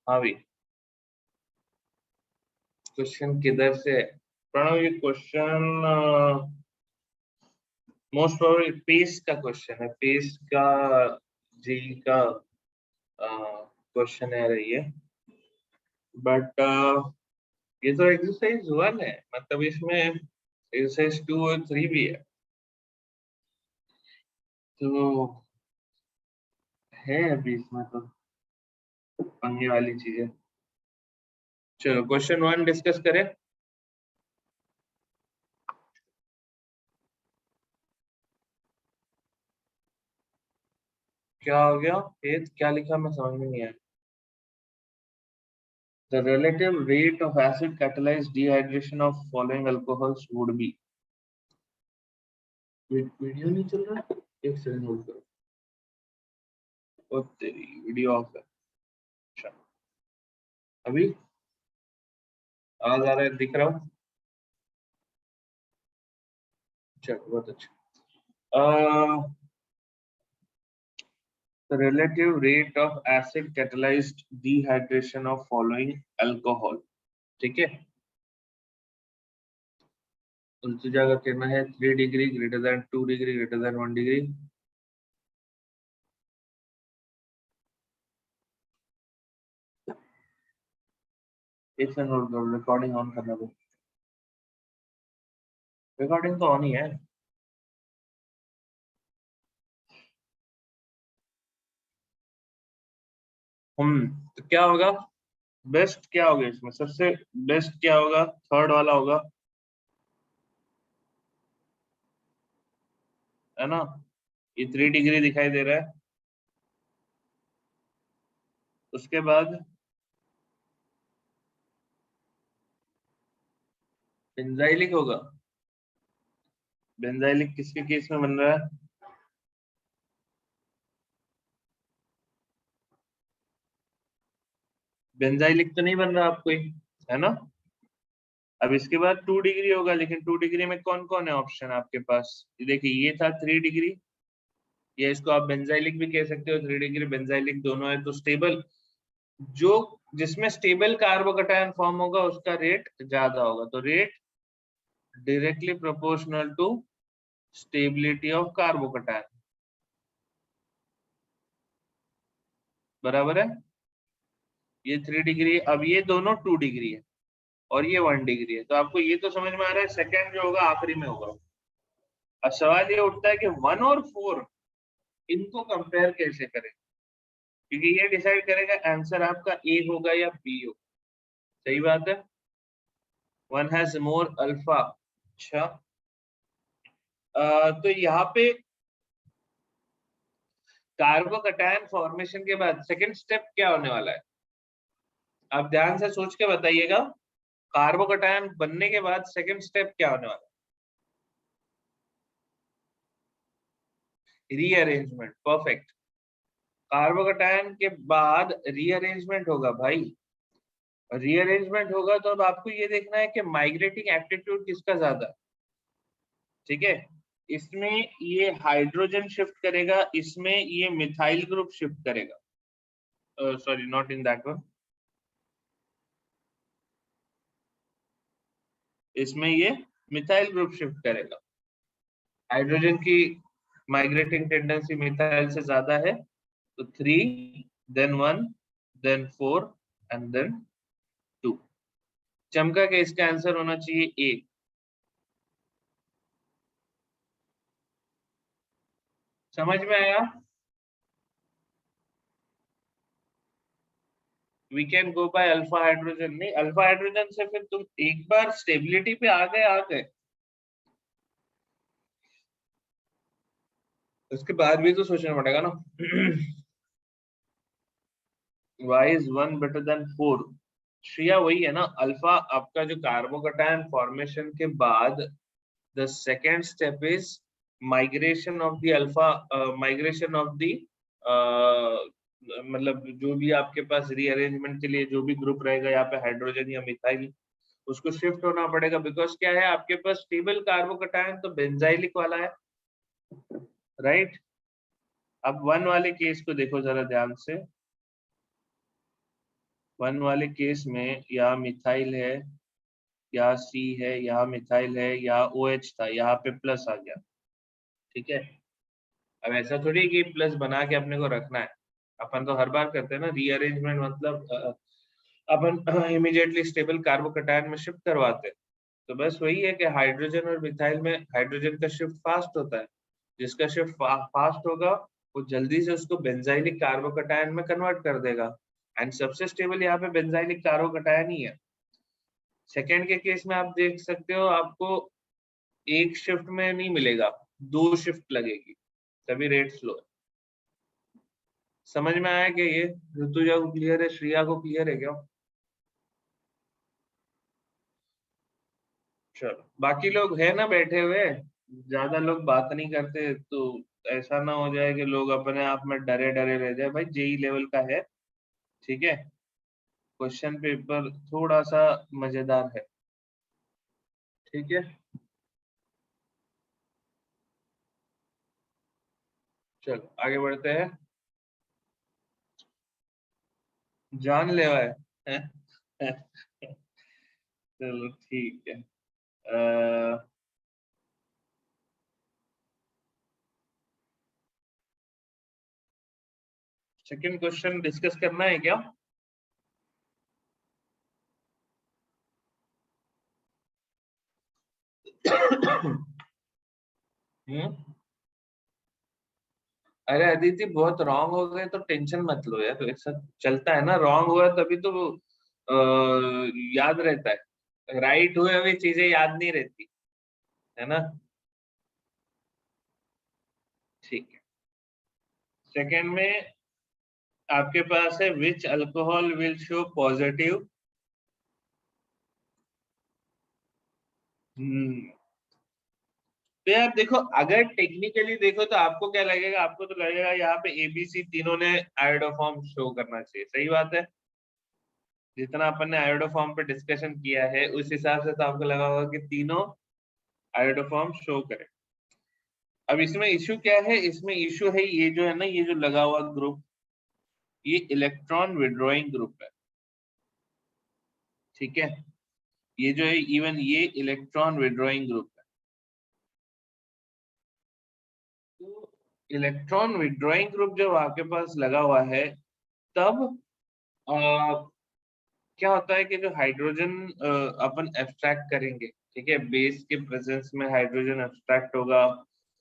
हाँ भी, क्वेश्चन किधर से है प्रणव? ये क्वेश्चन मोस्ट प्रोबेबली पेस का क्वेश्चन है, पेस का जी का क्वेश्चन है रही है। बट ये तो एक्सरसाइज 1 है, मतलब इसमें एक्सरसाइज 2 और 3 भी है, तो है अभी इसमें तो पंगे वाली चीजें। चलो क्वेश्चन 1 डिस्कस करें। क्या हो गया? क्या लिखा मैं समझ में नहीं आया। The relative rate of acid catalyzed dehydration of following alcohols would be। Video नहीं चल रहा, एक सेकंड होल्ड करो। ओ तेरी वीडियो ऑफ है। अच्छा, अभी आवाज आ रहा है, दिख रहा हूँ? चलो बहुत अच्छा। The relative rate of acid catalyzed dehydration of following alcohol, ठीक है। उनकी जगह कहना है 3 degree greater than 2 degree greater than 1 degree. एक सेकंड होल्ड करो, रिकॉर्डिंग ऑन करना दो। रिकॉर्डिंग तो ऑन ही है। तो क्या होगा? बेस्ट क्या होगा इसमें? सबसे बेस्ट क्या होगा? थर्ड वाला होगा, है ना? ये 3 डिग्री दिखाई दे रहा है। उसके बाद बेंजाइलिक होगा। बेंजाइलिक किसके केस में बन रहा है? बेंजाइलिक तो नहीं बन रहा आपको, है ना? अब इसके बाद 2 डिग्री होगा, लेकिन 2 डिग्री में कौन कौन है ऑप्शन आपके पास? देखिए ये था 3 डिग्री, या इसको आप बेंजाइलिक भी कह सकते हो। 3 डिग्री बेंजाइलिक दोनों है, तो स्टेबल जो जिसमें स्टेबल कार्बोकैटायन फॉर्म होगा उसका रेट ज्यादा होगा, तो rate directly proportional to stability of carbocation, बराबर है। ये 3 डिग्री, अब ये दोनों 2 डिग्री है और ये 1 डिग्री है, तो आपको ये तो समझ में आ रहा है सेकंड जो होगा आखिरी में होगा। अब सवाल ये उठता है कि 1 और 4 इनको कंपेयर कैसे करें, क्योंकि ये डिसाइड करेगा आंसर आपका ए होगा या बी हो। सही बात है, 1 हैज मोर अल्फा। अच्छा, तो यहाँ पे कार्बोकैटायन फॉर्मेशन के बाद सेकंड स्टेप क्या होने वाला है? आप ध्यान से सोच के बताइएगा, कार्बोकैटायन बनने के बाद सेकंड स्टेप क्या होने वाला है? Rearrangement, perfect. कार्बोकैटायन के बाद रीअरेंजमेंट होगा भाई। रीअरेंजमेंट होगा तो अब आपको ये देखना है कि माइग्रेटिंग एप्टीट्यूड किसका ज्यादा है, ठीक है। इसमें ये हाइड्रोजन शिफ्ट करेगा, इसमें ये मिथाइल ग्रुप शिफ्ट करेगा। Sorry, not in that one, इसमें ये मिथाइल ग्रुप शिफ्ट करेगा। हाइड्रोजन की माइग्रेटिंग टेंडेंसी मिथाइल से ज्यादा है, तो 3 देन 1 देन 4 एंड देन 2। चमका के इसका आंसर होना चाहिए ए। समझ में आया? We can go by alpha hydrogen. नहीं, अल्फा हाइड्रोजन से फिर तुम एक बार स्टेबिलिटी पे आ गए, उसके बाद भी तो सोचना पड़ेगा ना। Why is 1 better than 4। Shriya वही है ना, अल्फा आपका जो कार्बोकैटायन फॉर्मेशन के बाद the second step is migration of the alpha, migration of the मतलब जो भी आपके पास रीअरेंजमेंट के लिए जो भी ग्रुप रहेगा यहाँ पे हाइड्रोजन या मिथाइल, उसको शिफ्ट होना पड़ेगा। बिकॉज क्या है आपके पास स्टेबल कार्बोकैटायन तो बेंजाइलिक वाला है, राइट। अब 1 वाले केस को देखो जरा ध्यान से। 1 वाले केस में या मिथाइल है या सी है, यहाँ मिथाइल है या OH था, यहाँ पे प्लस आ गया। ठीक है, अब ऐसा थोड़ी कि प्लस बना के अपने को रखना है, अपन तो हर बार करते हैं ना रीअरेंजमेंट, मतलब अपन इमीडिएटली स्टेबल कार्बोकैटायन में शिफ्ट करवाते हैं। तो बस वही है कि हाइड्रोजन और मिथाइल में हाइड्रोजन का शिफ्ट फास्ट होता है, जिसका शिफ्ट फास्ट होगा वो जल्दी से उसको बेंजाइलिक कार्बोकैटायन में कन्वर्ट कर देगा, एंड सबसे स्टेबल यहाँ पे बेंजाइलिक कार्बोकैटायन ही है। सेकेंड के केस में आप देख सकते हो आपको एक शिफ्ट में नहीं मिलेगा, 2 शिफ्ट लगेगी, तभी रेट स्लो है। समझ में आया कि ये ऋतुजा को क्लियर है, श्रिया को क्लियर है क्या? चलो बाकी लोग है ना बैठे हुए, ज्यादा लोग बात नहीं करते तो ऐसा ना हो जाए कि लोग अपने आप में डरे डरे रह जाए। भाई जेई लेवल का है, ठीक है, क्वेश्चन पेपर थोड़ा सा मजेदार है, ठीक है। चलो आगे बढ़ते हैं, जानलेवा है, चलो ठीक है। सेकंड क्वेश्चन डिस्कस करना है क्या? हम्म, अरे अदिति बहुत रॉन्ग हो गए तो टेंशन मत लो यार, तो ऐसा चलता है ना, रॉन्ग हुआ तभी तो याद रहता है, राइट हुए हुए चीजें याद नहीं रहती, है ना। ठीक है, सेकंड में आपके पास है विच अल्कोहल विल शो पॉजिटिव, तो यार देखो अगर टेक्निकली देखो तो आपको क्या लगेगा, आपको तो लगेगा यहाँ पे एबीसी तीनों ने आयोडोफॉर्म शो करना चाहिए, सही बात है। जितना अपन ने आयोडोफॉर्म पे डिस्कशन किया है उस हिसाब से तो आपको लगा होगा कि तीनों आयोडोफॉर्म शो करें। अब इसमें इशू क्या है, इसमें इशू है ये जो है ना, ये जो लगा हुआ ग्रुप, ये इलेक्ट्रॉन विड्रॉइंग ग्रुप है, ठीक है। ये जो है इवन ये इलेक्ट्रॉन विड्रॉइंग ग्रुप है। तो इलेक्ट्रॉन विड्रॉइंग ग्रुप जब आपके पास लगा हुआ है तब क्या होता है कि जो हाइड्रोजन अपन एक्सट्रैक्ट करेंगे, ठीक है, बेस के प्रेजेंस में हाइड्रोजन एक्सट्रैक्ट होगा,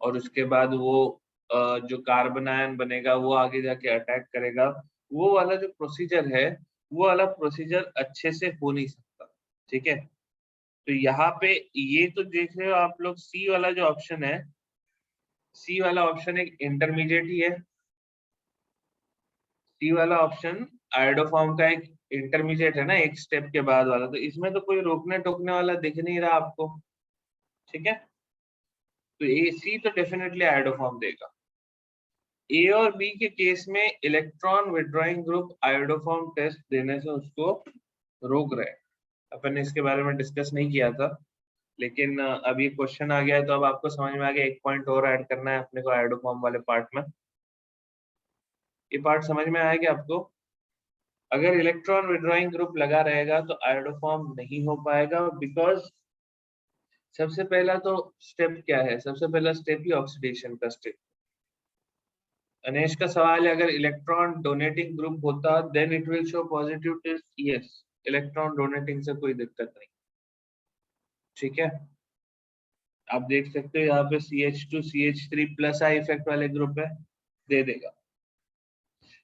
और उसके बाद वो जो कार्बन आयन बनेगा वो आगे जाके अटैक करेगा, वो वाला जो प्रोसीजर है वो वाला प्रोसीजर अच्छे से हो नहीं सकता, ठीक है। तो यहाँ पे ये तो देख रहे हो आप लोग, सी वाला जो ऑप्शन है, सी वाला ऑप्शन एक इंटरमीडिएट ही है, सी वाला ऑप्शन आयोडोफॉर्म का एक इंटरमीडिएट है ना, एक स्टेप के बाद वाला, तो इसमें तो कोई रोकने टोकने वाला दिख नहीं रहा आपको, ठीक है। तो ए सी तो डेफिनेटली आयोडोफॉर्म देगा। ए और बी के केस में electron withdrawing group iodoform test देने से उसको रोक रहे हैं। अपन ने इसके बारे में डिस्कस नहीं किया था, लेकिन अब ये क्वेश्चन आ गया है तो अब आपको समझ में आ गया, एक पॉइंट और ऐड करना है अपने को आयोडोफॉर्म वाले पार्ट में। ये पार्ट समझ में आएगा आपको, अगर इलेक्ट्रॉन विड्रॉइंग ग्रुप लगा रहेगा तो आयोडोफॉर्म नहीं हो पाएगा, बिकॉज सबसे पहला तो स्टेप क्या है, सबसे पहला स्टेप ही ऑक्सीडेशन का स्टेप। अनेश का सवाल है, अगर इलेक्ट्रॉन डोनेटिंग ग्रुप होता then it will show positive test, yes, electron donating से कोई दिक्कत नहीं, ठीक है। आप देख सकते हो यहाँ पे CH2 CH3 plus I effect वाले ग्रुप है, दे देगा।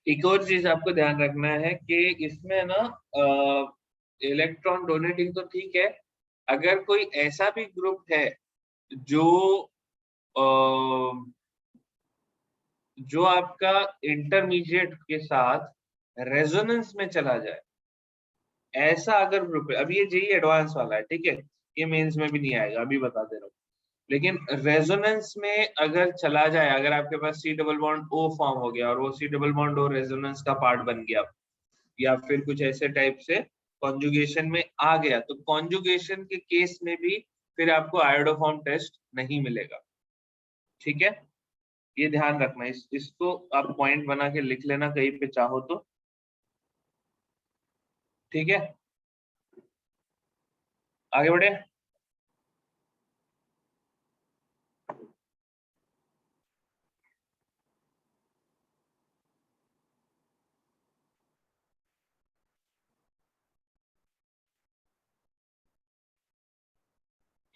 एक और चीज आपको ध्यान रखना है कि इसमें ना इलेक्ट्रॉन डोनेटिंग तो ठीक है, अगर कोई ऐसा भी ग्रुप है जो जो आपका इंटरमीडिएट के साथ रेजोनेंस में चला जाए, ऐसा अगर ग्रुप है, अभी ये जेई एडवांस वाला है, ठीक है, ये मेंस में भी नहीं आएगा, अभी बता दे रहा हूँ, लेकिन रेजोनेंस में अगर चला जाए, अगर आपके पास C double bond O form हो गया और वो C double bond O resonance का पार्ट बन गया, या फिर कुछ ऐसे टाइप से कॉन्जुगेशन में आ गया, तो कॉन्जुगेशन के केस में भी फिर आपको आयोडोफॉर्म टेस्ट नहीं मिलेगा, ठीक है। ये ध्यान रखना, इसको आप पॉइंट बना के लिख लेना कहीं पे चाहो तो। ठीक है, आगे बढ़े।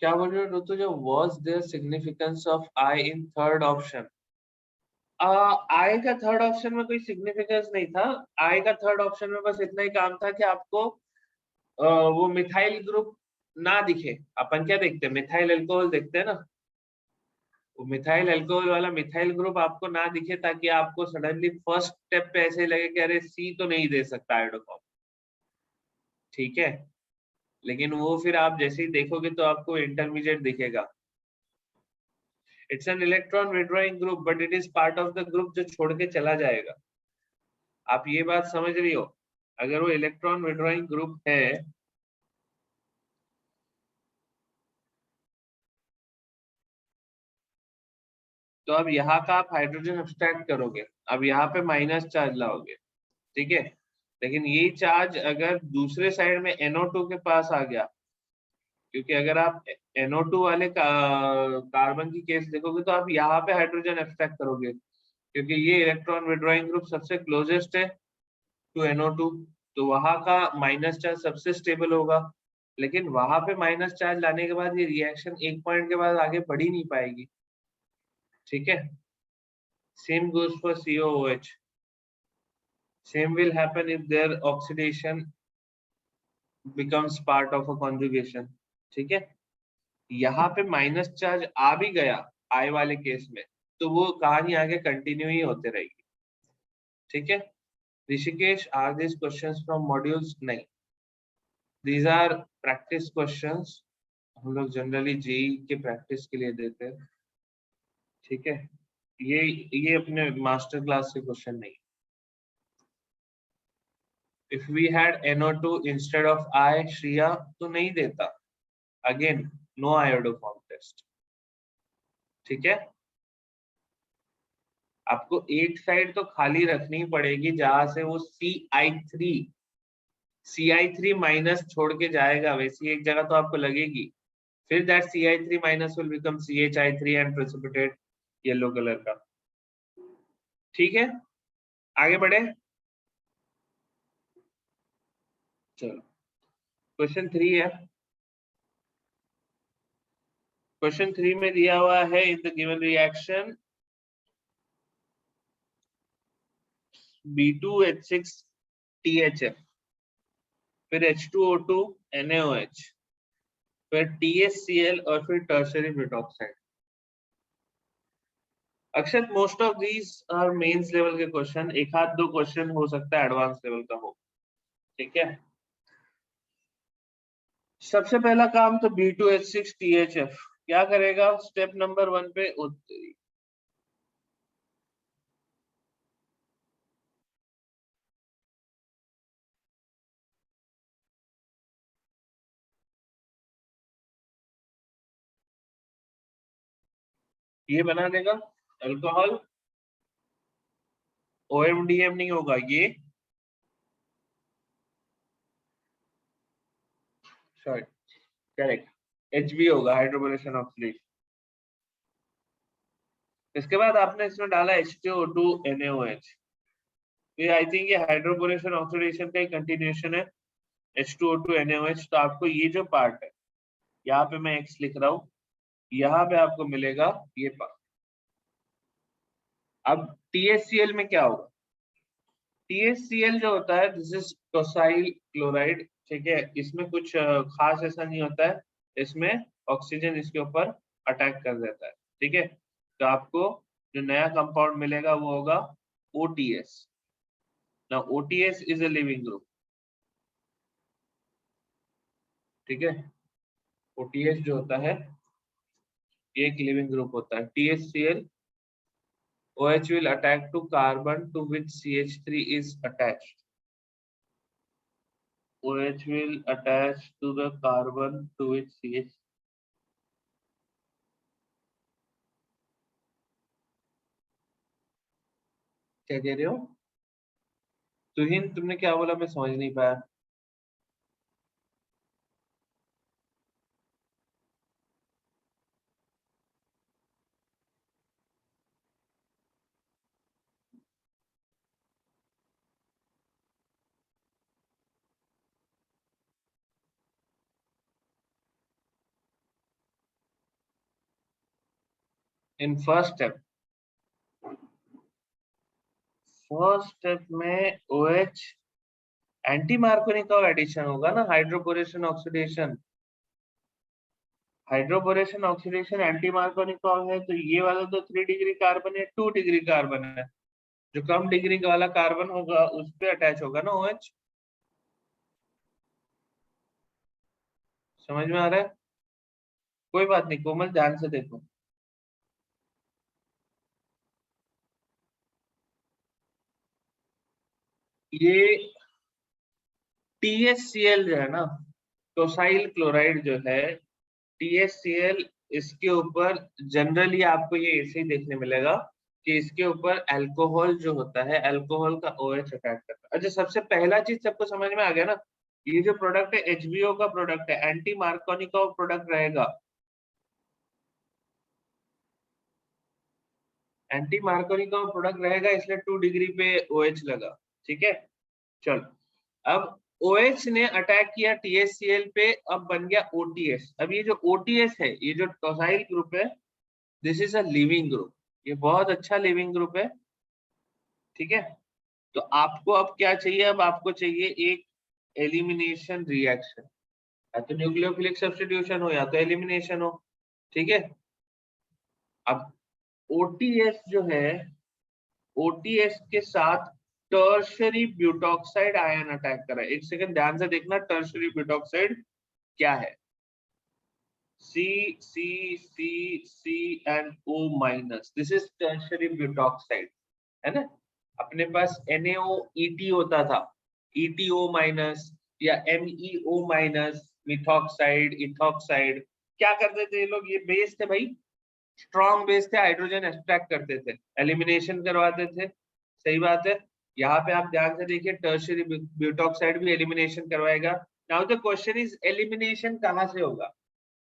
क्या बोल रहे हो ऋतु, जो was there significance of I in third option? I का थर्ड ऑप्शन में कोई सिग्निफिकेंस नहीं था। आई का थर्ड ऑप्शन में बस इतना ही काम था कि आपको वो मिथाइल ग्रुप ना दिखे। अपन क्या देखते हैं, मिथाइल अल्कोहल देखते हैं ना, वो मिथाइल अल्कोहल वाला मिथाइल ग्रुप आपको ना दिखे, ताकि आपको सडनली फर्स्ट स्टेप पे ऐसे लगे कि अरे सी तो नहीं दे सकता आयोडोफॉर्म। ठीक है, लेकिन वो फिर आप जैसे ही देखोगे तो आपको इंटरमीडिएट दिखेगा। It's an electron withdrawing group but it is part of the group जो छोड़ के चला जाएगा। आप ये बात समझ रही हो, अगर वो इलेक्ट्रॉन विड्रॉइंग ग्रुप है तो अब यहाँ का आप हाइड्रोजन अब्स्ट्रैक्ट करोगे, अब यहाँ पे माइनस चार्ज लाओगे, ठीक है। लेकिन ये चार्ज अगर दूसरे साइड में NO2 के पास आ गया, क्योंकि अगर आप NO2 वाले कार्बन की केस देखोगे तो आप यहाँ पे हाइड्रोजन अब्स्ट्रैक्ट करोगे, क्योंकि ये इलेक्ट्रॉन विड्रॉइंग ग्रुप सबसे क्लोजेस्ट है टू NO2, तो वहां का माइनस चार्ज सबसे स्टेबल होगा। लेकिन वहां पे माइनस चार्ज लाने के बाद ये रिएक्शन एक पॉइंट के बाद आगे बढ़ ही नहीं पाएगी। ठीक है, same गोes for COOH. Same will happen if their oxidation becomes part of a conjugation. ठीक है, यहाँ पे माइनस चार्ज आ भी गया आई वाले केस में, तो वो कहानी आगे कंटिन्यू ही होते रहेगी। ठीक है, Rishikesh, are this questions from modules? नहीं, दीज आर प्रैक्टिस क्वेश्चंस। हम लोग जनरली जेई के प्रैक्टिस के लिए देते हैं। ठीक है, ये अपने मास्टर क्लास के क्वेश्चन नहीं। If we had NO2 instead of I, Shriya, तो नहीं देता। Again, no iodoform test. ठीक है, आपको एक साइड तो खाली रखनी पड़ेगी जहां से वो CI3 माइनस छोड़ के जाएगा, वैसी एक जगह तो आपको लगेगी। फिर that CI3 minus will become CHI3 and precipitate yellow colour का। ठीक है, आगे बढ़े। चलो, क्वेश्चन 3 है। क्वेश्चन 3 में दिया हुआ है, in the given reaction B2H6THF, फिर H2O2 NaOH, फिर THCl और फिर tertiary butoxide. Akshat, most of these are mains level के क्वेश्चन, एक आध दो क्वेश्चन हो सकता है एडवांस लेवल का हो। ठीक है, सबसे पहला काम तो B2H6THF क्या करेगा, स्टेप नंबर 1 पे ये बना देगा अल्कोहल। OMDM नहीं होगा ये, सॉरी, करेक्ट, HB होगा, हाइड्रोबोरेशन ऑक्सीडेशन। इसके बाद आपने इसमें डाला H2O2 NaOH, ये आई थिंक ये हाइड्रोबोरेशन ऑक्सीडेशन का ही कंटिन्यूएशन है, H2O2 NaOH। तो आपको ये जो पार्ट है, यहाँ पे मैं X लिख रहा हूँ, यहाँ पे आपको मिलेगा ये पार्ट। अब THCl में क्या होगा, THCl जो होता है, दिस इज टोसाइल क्लोराइड। ठीक है, इसमें कुछ खास ऐसा नहीं होता है, इसमें ऑक्सीजन इसके ऊपर अटैक कर देता है। ठीक है, तो आपको जो नया कंपाउंड मिलेगा वो होगा OTS। ना OTS is a leaving group. ठीक है, OTS जो होता है ये एक लिविंग ग्रुप होता है। THCl, OH will attack to carbon to which CH3 is attached. OH will attach to the carbon to which CH। क्या कह रहे हो तुहिन, तुमने क्या बोला, मैं समझ नहीं पाया। इन फर्स्ट स्टेप में OH एंटी मार्कोनिकॉव एडिशन होगा ना, हाइड्रोबोरेशन ऑक्सीडेशन एंटी मार्कोनिकॉव है, तो ये वाला तो 3 डिग्री कार्बन है, 2 डिग्री कार्बन है, जो कम डिग्री का वाला कार्बन होगा उस पे अटैच होगा ना OH। समझ में आ रहा है? कोई बात नहीं कोमल, ध्यान से देखो। ये THCl जो है ना, टोसाइल क्लोराइड जो है, THCl, इसके ऊपर जनरली आपको ये ऐसे ही देखने मिलेगा कि इसके ऊपर अल्कोहल जो होता है, अल्कोहल का OH अटैच करता है। अच्छा, सबसे पहला चीज सबको समझ में आ गया ना, ये जो प्रोडक्ट है HBO का प्रोडक्ट है, एंटी मार्कोनिकॉव प्रोडक्ट रहेगा। एंटी मार्कोनिकॉव प्रोडक्ट रहेगा, इसलिए 2 डिग्री पे OH लगा। ठीक है, चलो। अब OH ने अटैक किया THCl पे, अब बन गया OTS। अब ये जो OTS है, ये जो टोसाइल ग्रुप है, this is a leaving group, ये बहुत अच्छा लिविंग ग्रुप है। ठीक है, तो आपको अब क्या चाहिए? अब आपको चाहिए एक एलिमिनेशन रिएक्शन, या तो न्यूक्लियोफिलिक सब्स्टिट्यूशन हो या तो एलिमिनेशन हो। ठीक है, अब OTS जो है, OTS के साथ टर्शरी ब्यूटॉक्साइड आयन अटैक करा है। एक सेकंड ध्यान से देखना, टर्शरी ब्यूटॉक्साइड क्या है? C and O minus, this is tertiary butoxide, है ना। अपने पास NaOET होता था, ETO माइनस या MEO माइनस, मिथॉक्साइड, इथॉक्साइड। क्या करते थे ये लोग? ये बेस थे भाई, स्ट्रॉन्ग बेस थे, हाइड्रोजन एक्सट्रैक्ट करते थे, एलिमिनेशन करवाते थे। सही बात है। यहाँ पे आप ध्यान से देखिए, टर्शियरी ब्यूटॉक्साइड भी एलिमिनेशन करवाएगा। Now the question is, elimination कहाँ से होगा?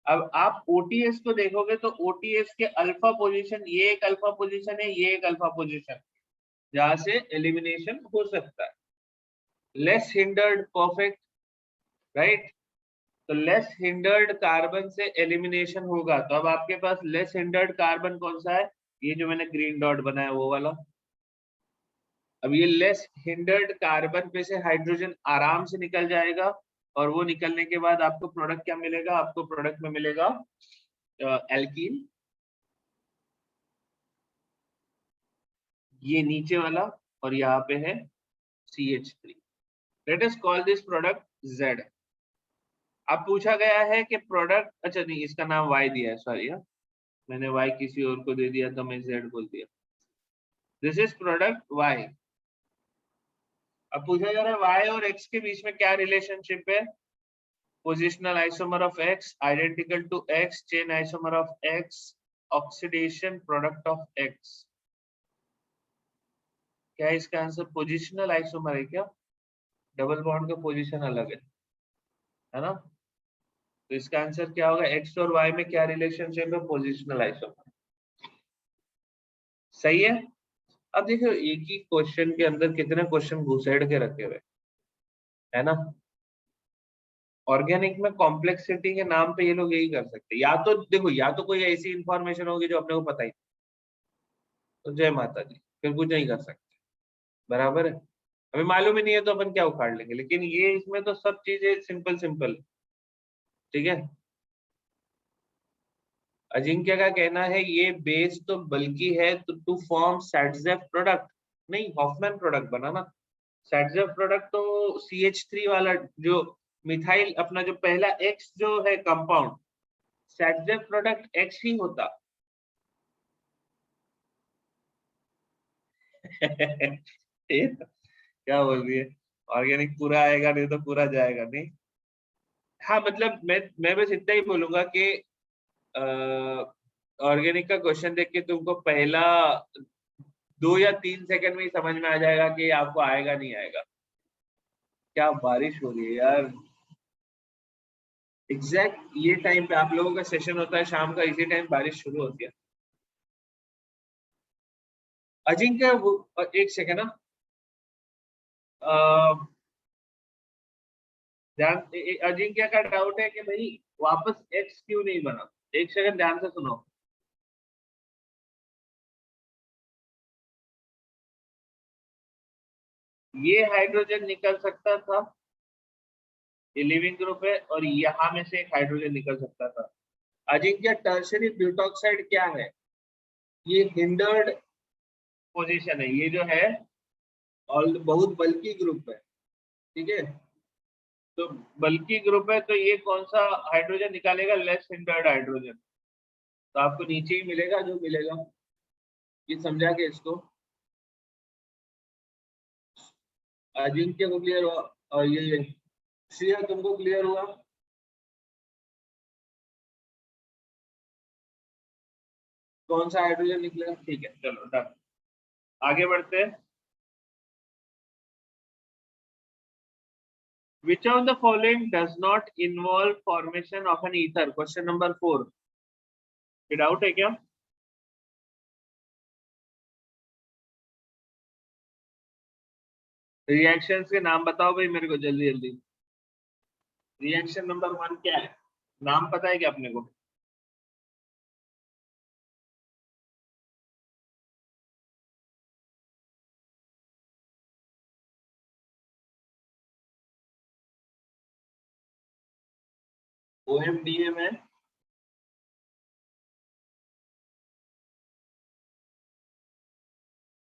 अब आप OTS को देखोगे तो OTS के अल्फा पोजीशन, ये एक अल्फा पोजीशन है, ये एक अल्फा पोजीशन, जहां से एलिमिनेशन हो सकता है। Less hindered perfect, right. तो लेस हिंडर्ड कार्बन से एलिमिनेशन होगा, तो अब आपके पास लेस हिंडर्ड कार्बन कौन सा है? ये जो मैंने ग्रीन डॉट बनाया वो वाला। अब ये लेस हिंडर्ड कार्बन पे से हाइड्रोजन आराम से निकल जाएगा, और वो निकलने के बाद आपको प्रोडक्ट क्या मिलेगा? आपको प्रोडक्ट में मिलेगा एल्कीन, ये नीचे वाला, और यहाँ पे है CH3। Let us call this product Z। अब पूछा गया है कि प्रोडक्ट, अच्छा नहीं, इसका नाम Y दिया है, सॉरी, मैंने Y किसी और को दे दिया तो मैं Z बोल दिया। This is product Y। अब पूछा जा रहा है Y और X के बीच में क्या रिलेशनशिप है? Positional isomer of X identical to X, chain isomer of X, oxidation product of X। क्या है इसका आंसर? पोजिशनल आइसोमर है क्या? डबल बॉन्ड का पोजीशन अलग है ना। तो इसका आंसर क्या होगा? X और Y में क्या रिलेशनशिप है? Positional isomer. सही है। अब देखो, एक ही क्वेश्चन के अंदर कितने क्वेश्चन घुसेड़ के रखे हुए, है ना। ऑर्गेनिक में कॉम्प्लेक्सिटी के नाम पे ये लोग यही कर सकते हैं। या तो देखो, या तो कोई ऐसी इंफॉर्मेशन होगी जो अपने को पता ही, तो जय माता दी, फिर कुछ नहीं कर सकते। बराबर है। हमें मालूम ही नहीं है तो अपन क्या उखाड़ लेंगे, लेकिन ये इसमें तो सब चीजें सिंपल सिंपल। ठीक है। अजिंक्य का कहना है ये बेस तो बल्कि है तो टू फॉर्म सैटजेफ प्रोडक्ट, नहीं हॉफमैन प्रोडक्ट बना ना। सैटजेफ प्रोडक्ट तो CH3 वाला, जो मिथाइल अपना जो पहला X जो है कंपाउंड, सैटजेफ प्रोडक्ट X ही होता। ये तो क्या बोल रही है, ऑर्गेनिक पूरा आएगा नहीं तो पूरा जाएगा नहीं। हाँ मतलब मैं बस इतना ही बोलूंगा कि ऑर्गेनिक का क्वेश्चन देख के तुमको पहला 2 या 3 सेकंड में ही समझ में आ जाएगा कि आपको आएगा नहीं आएगा। क्या बारिश हो रही है यार। एग्जैक्ट ये टाइम पे आप लोगों का सेशन होता है शाम का, इसी टाइम बारिश शुरू होती है। अजिंक्य एक सेकंड ना, ध्यान अजिंक्य का डाउट है कि भाई वापस X क्यों नहीं बना। एक सेकंड ध्यान से सुनो। ये हाइड्रोजन निकल सकता था, ये लिविंग ग्रुप है, और यहाँ में से एक हाइड्रोजन निकल सकता था। अजिंक्य टर्शरी ब्यूटॉक्साइड क्या है? ये हिंडर्ड पोजीशन है, ये जो है और बहुत बल्कि ग्रुप है, ठीक है। तो बल्कि ग्रुप है, तो ये कौन सा हाइड्रोजन निकालेगा? Less hindered hydrogen. तो आपको नीचे ही मिलेगा जो मिलेगा। ये समझा के इसको, अजिंक्य को क्लियर हुआ, और ये श्रेया तुमको क्लियर हुआ? कौन सा हाइड्रोजन निकलेगा? ठीक है, चलो डन। आगे बढ़ते हैं। Which of the following does not involve formation of an ether? Question number 4। ये डाउट है क्या? रिएक्शंस के नाम बताओ भाई मेरे को, जल्दी जल्दी। रिएक्शन नंबर 1 क्या है? नाम पता है क्या अपने को? OMDM है,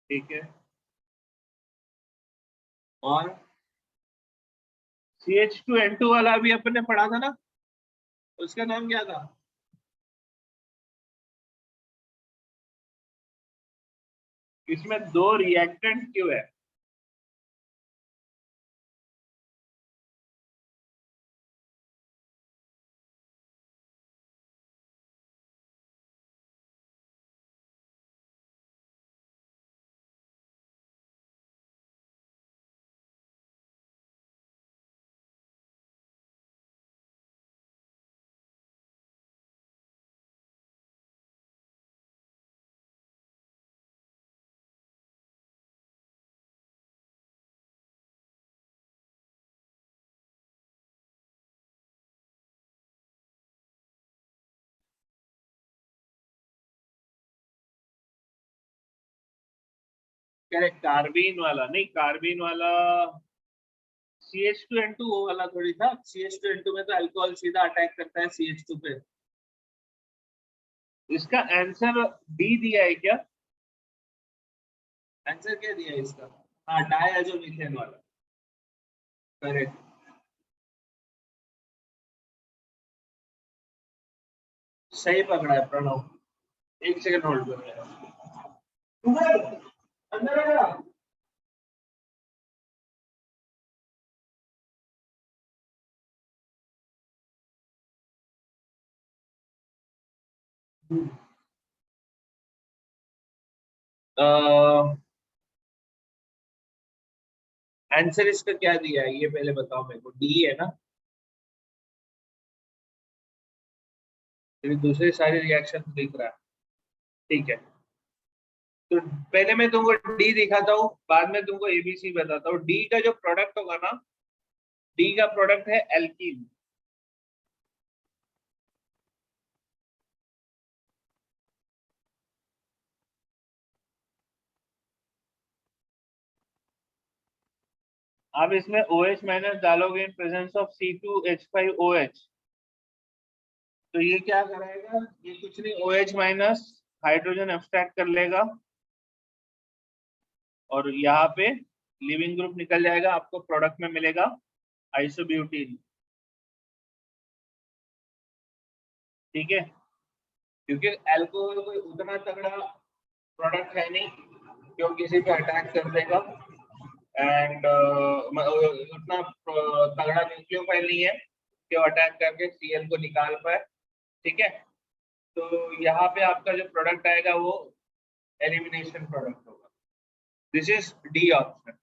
ठीक है। और CH2N2 वाला भी अपन ने पढ़ा था ना, उसका नाम क्या था? इसमें दो रिएक्टेंट क्यों है? करेक्ट, कार्बीन वाला नहीं, कार्बीन वाला CH2N2 वो वाला थोड़ी था। CH2N2 में तो अल्कोहल सीधा अटैक करता है CH2 पे। इसका आंसर डी दिया है क्या? आंसर क्या दिया है इसका? हाँ, डायजोमीथेन वाला। करेक्ट, सही पकड़ा है प्रणव। एक सेकंड होल्ड करो। अंदर आ जा। आंसर इसका क्या दिया है ये पहले बताओ मेरे को। डी है ना? फिर दूसरे सारे रिएक्शन दिख रहा है, ठीक है। तो पहले मैं तुमको डी दिखाता हूँ, बाद में तुमको एबीसी बताता हूँ। डी का जो प्रोडक्ट होगा ना, डी का प्रोडक्ट है एल्कीन। आप इसमें OH माइनस डालोगे इन प्रेजेंस ऑफ C2H5OH, तो ये क्या करेगा? ये कुछ नहीं, OH माइनस हाइड्रोजन एब्स्ट्रैक्ट कर लेगा, और यहाँ पे लिविंग ग्रुप निकल जाएगा, आपको प्रोडक्ट में मिलेगा आइसोब्यूटीन, ठीक है। क्योंकि अल्कोहल कोई उतना तगड़ा प्रोडक्ट है नहीं जो किसी पे अटैक कर देगा, एंड उतना तगड़ा न्यूक्लियोफाइल नहीं है कि वो अटैक करके Cl को निकाल पाए, ठीक है। तो यहाँ पे आपका जो प्रोडक्ट आएगा वो एलिमिनेशन प्रोडक्ट होगा। This is D option.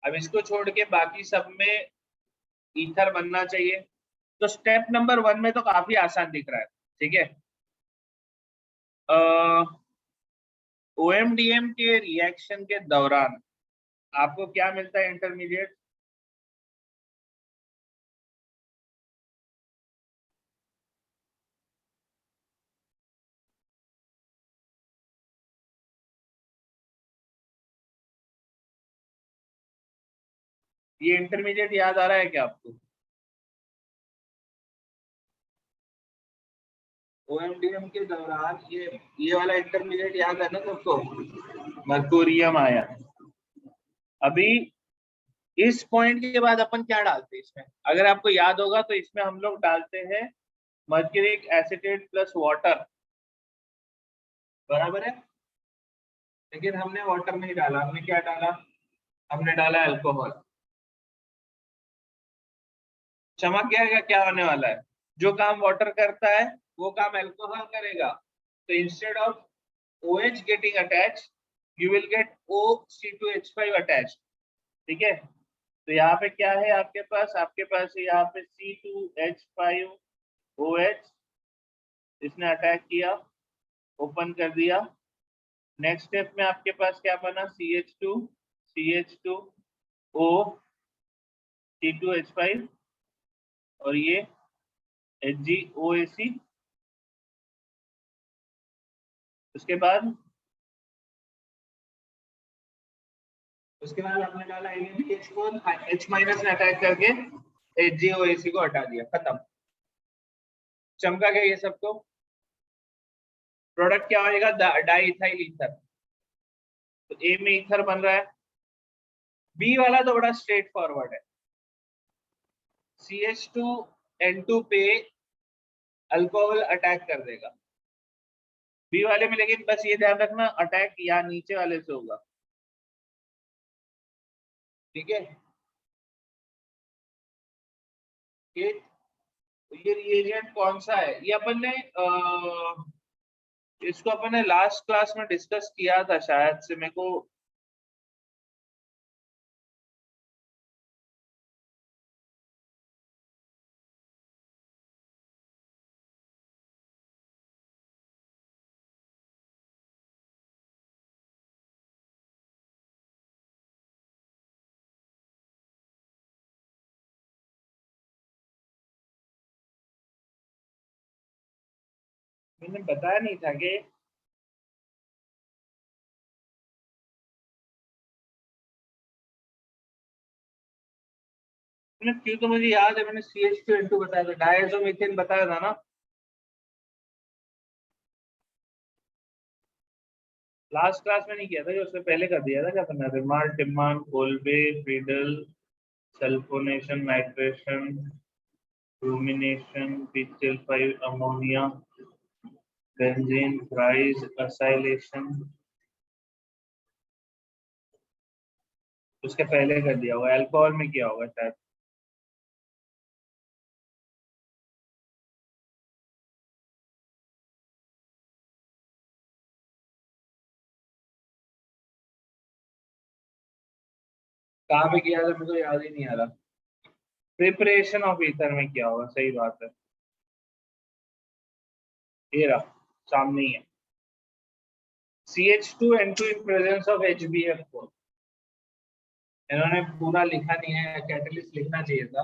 अब इसको छोड़ के बाकी सब में ईथर बनना चाहिए। तो स्टेप नंबर 1 में तो काफी आसान दिख रहा है, ठीक है। OMDM के रिएक्शन के दौरान आपको क्या मिलता है इंटरमीडिएट? ये इंटरमीडिएट याद आ रहा है क्या आपको? ओएमडीएम के दौरान ये वाला इंटरमीडिएट याद है ना सबको? मर्कुरियम आया। अभी इस पॉइंट के बाद अपन क्या डालते हैं इसमें, अगर आपको याद होगा तो इसमें हम लोग डालते हैं मर्क्यूरिक एसीटेट प्लस वाटर, बराबर है। लेकिन हमने वाटर नहीं डाला, हमने क्या डाला? हमने डाला अल्कोहल। चमक गया क्या होने वाला है? जो काम वाटर करता है वो काम अल्कोहल करेगा। तो instead of OH getting attached, you will get O(C2H5) attached। ठीक है, तो यहाँ पे क्या है आपके पास है यहाँ पे C2H5OH, इसने अटैक किया, ओपन कर दिया। नेक्स्ट स्टेप में आपके पास क्या बना? CH2O C2H5 और ये HgOAc। उसके बाद हमने डाला NaBH को, H- ने अटैक करके HgOAc को हटा दिया, खत्म। चमका गया ये सबको। प्रोडक्ट क्या होगा? Di ethyl ether. तो ए में ईथर बन रहा है। बी वाला तो बड़ा स्ट्रेट फॉरवर्ड है, CH2N2 पे अल्कोहल अटैक कर देगा बी वाले में, लेकिन बस ये ध्यान रखना अटैक या नीचे वाले से होगा, ठीक है। ये रिएजेंट कौन सा है? ये अपन ने इसको अपन ने लास्ट क्लास में डिस्कस किया था शायद से, मेरे को मैंने बताया नहीं था कि क्यों, तो मुझे याद है मैंने CH2N2 बताया था, डायज़ोमीथेन बताया था ना। लास्ट क्लास में नहीं किया था, उससे पहले कर दिया था क्या करना? Reimer Tiemann Kolbe Friedel sulphonation nitration bromination PCl5 ammonia benzene Fries acylation, उसके पहले कर दिया होगा। अल्कोहल में किया होगा शायद। कहाँ पे किया था मेरे को याद ही नहीं आ रहा। प्रिपरेशन ऑफ ईथर में किया होगा, सही बात है। ये रहा सामने ही है, CH2N2 in presence of HbF4। इन्होंने पूरा लिखा नहीं है, कैटलिस्ट लिखना चाहिए था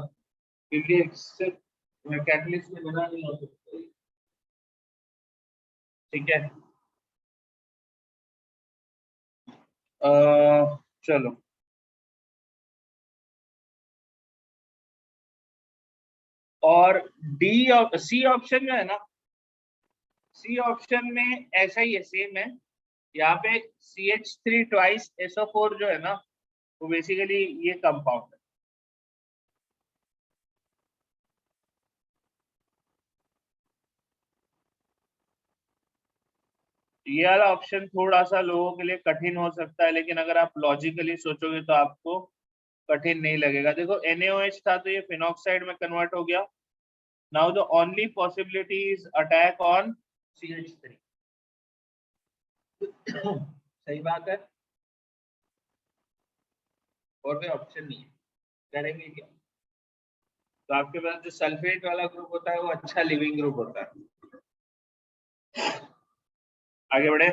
क्योंकि सिर्फ कैटलिस्ट में बना नहीं हो सकता, ठीक है। चलो, और सी ऑप्शन जो है ना, सी ऑप्शन में ऐसा ही है, सेम है। यहाँ पे CH3 ट्वाइस SO4 जो है ना, वो बेसिकली ये कंपाउंड है। ये वाला ऑप्शन थोड़ा सा लोगों के लिए कठिन हो सकता है, लेकिन अगर आप लॉजिकली सोचोगे तो आपको कठिन नहीं लगेगा। देखो NaOH था तो ये फिनॉक्साइड में कन्वर्ट हो गया। Now the only possibility is attack on CH3। सही बात है, और कोई ऑप्शन नहीं है। करेंगे क्या? तो आपके पास जो सल्फेट वाला ग्रुप होता है वो अच्छा लिविंग ग्रुप होता है। आगे बढ़े।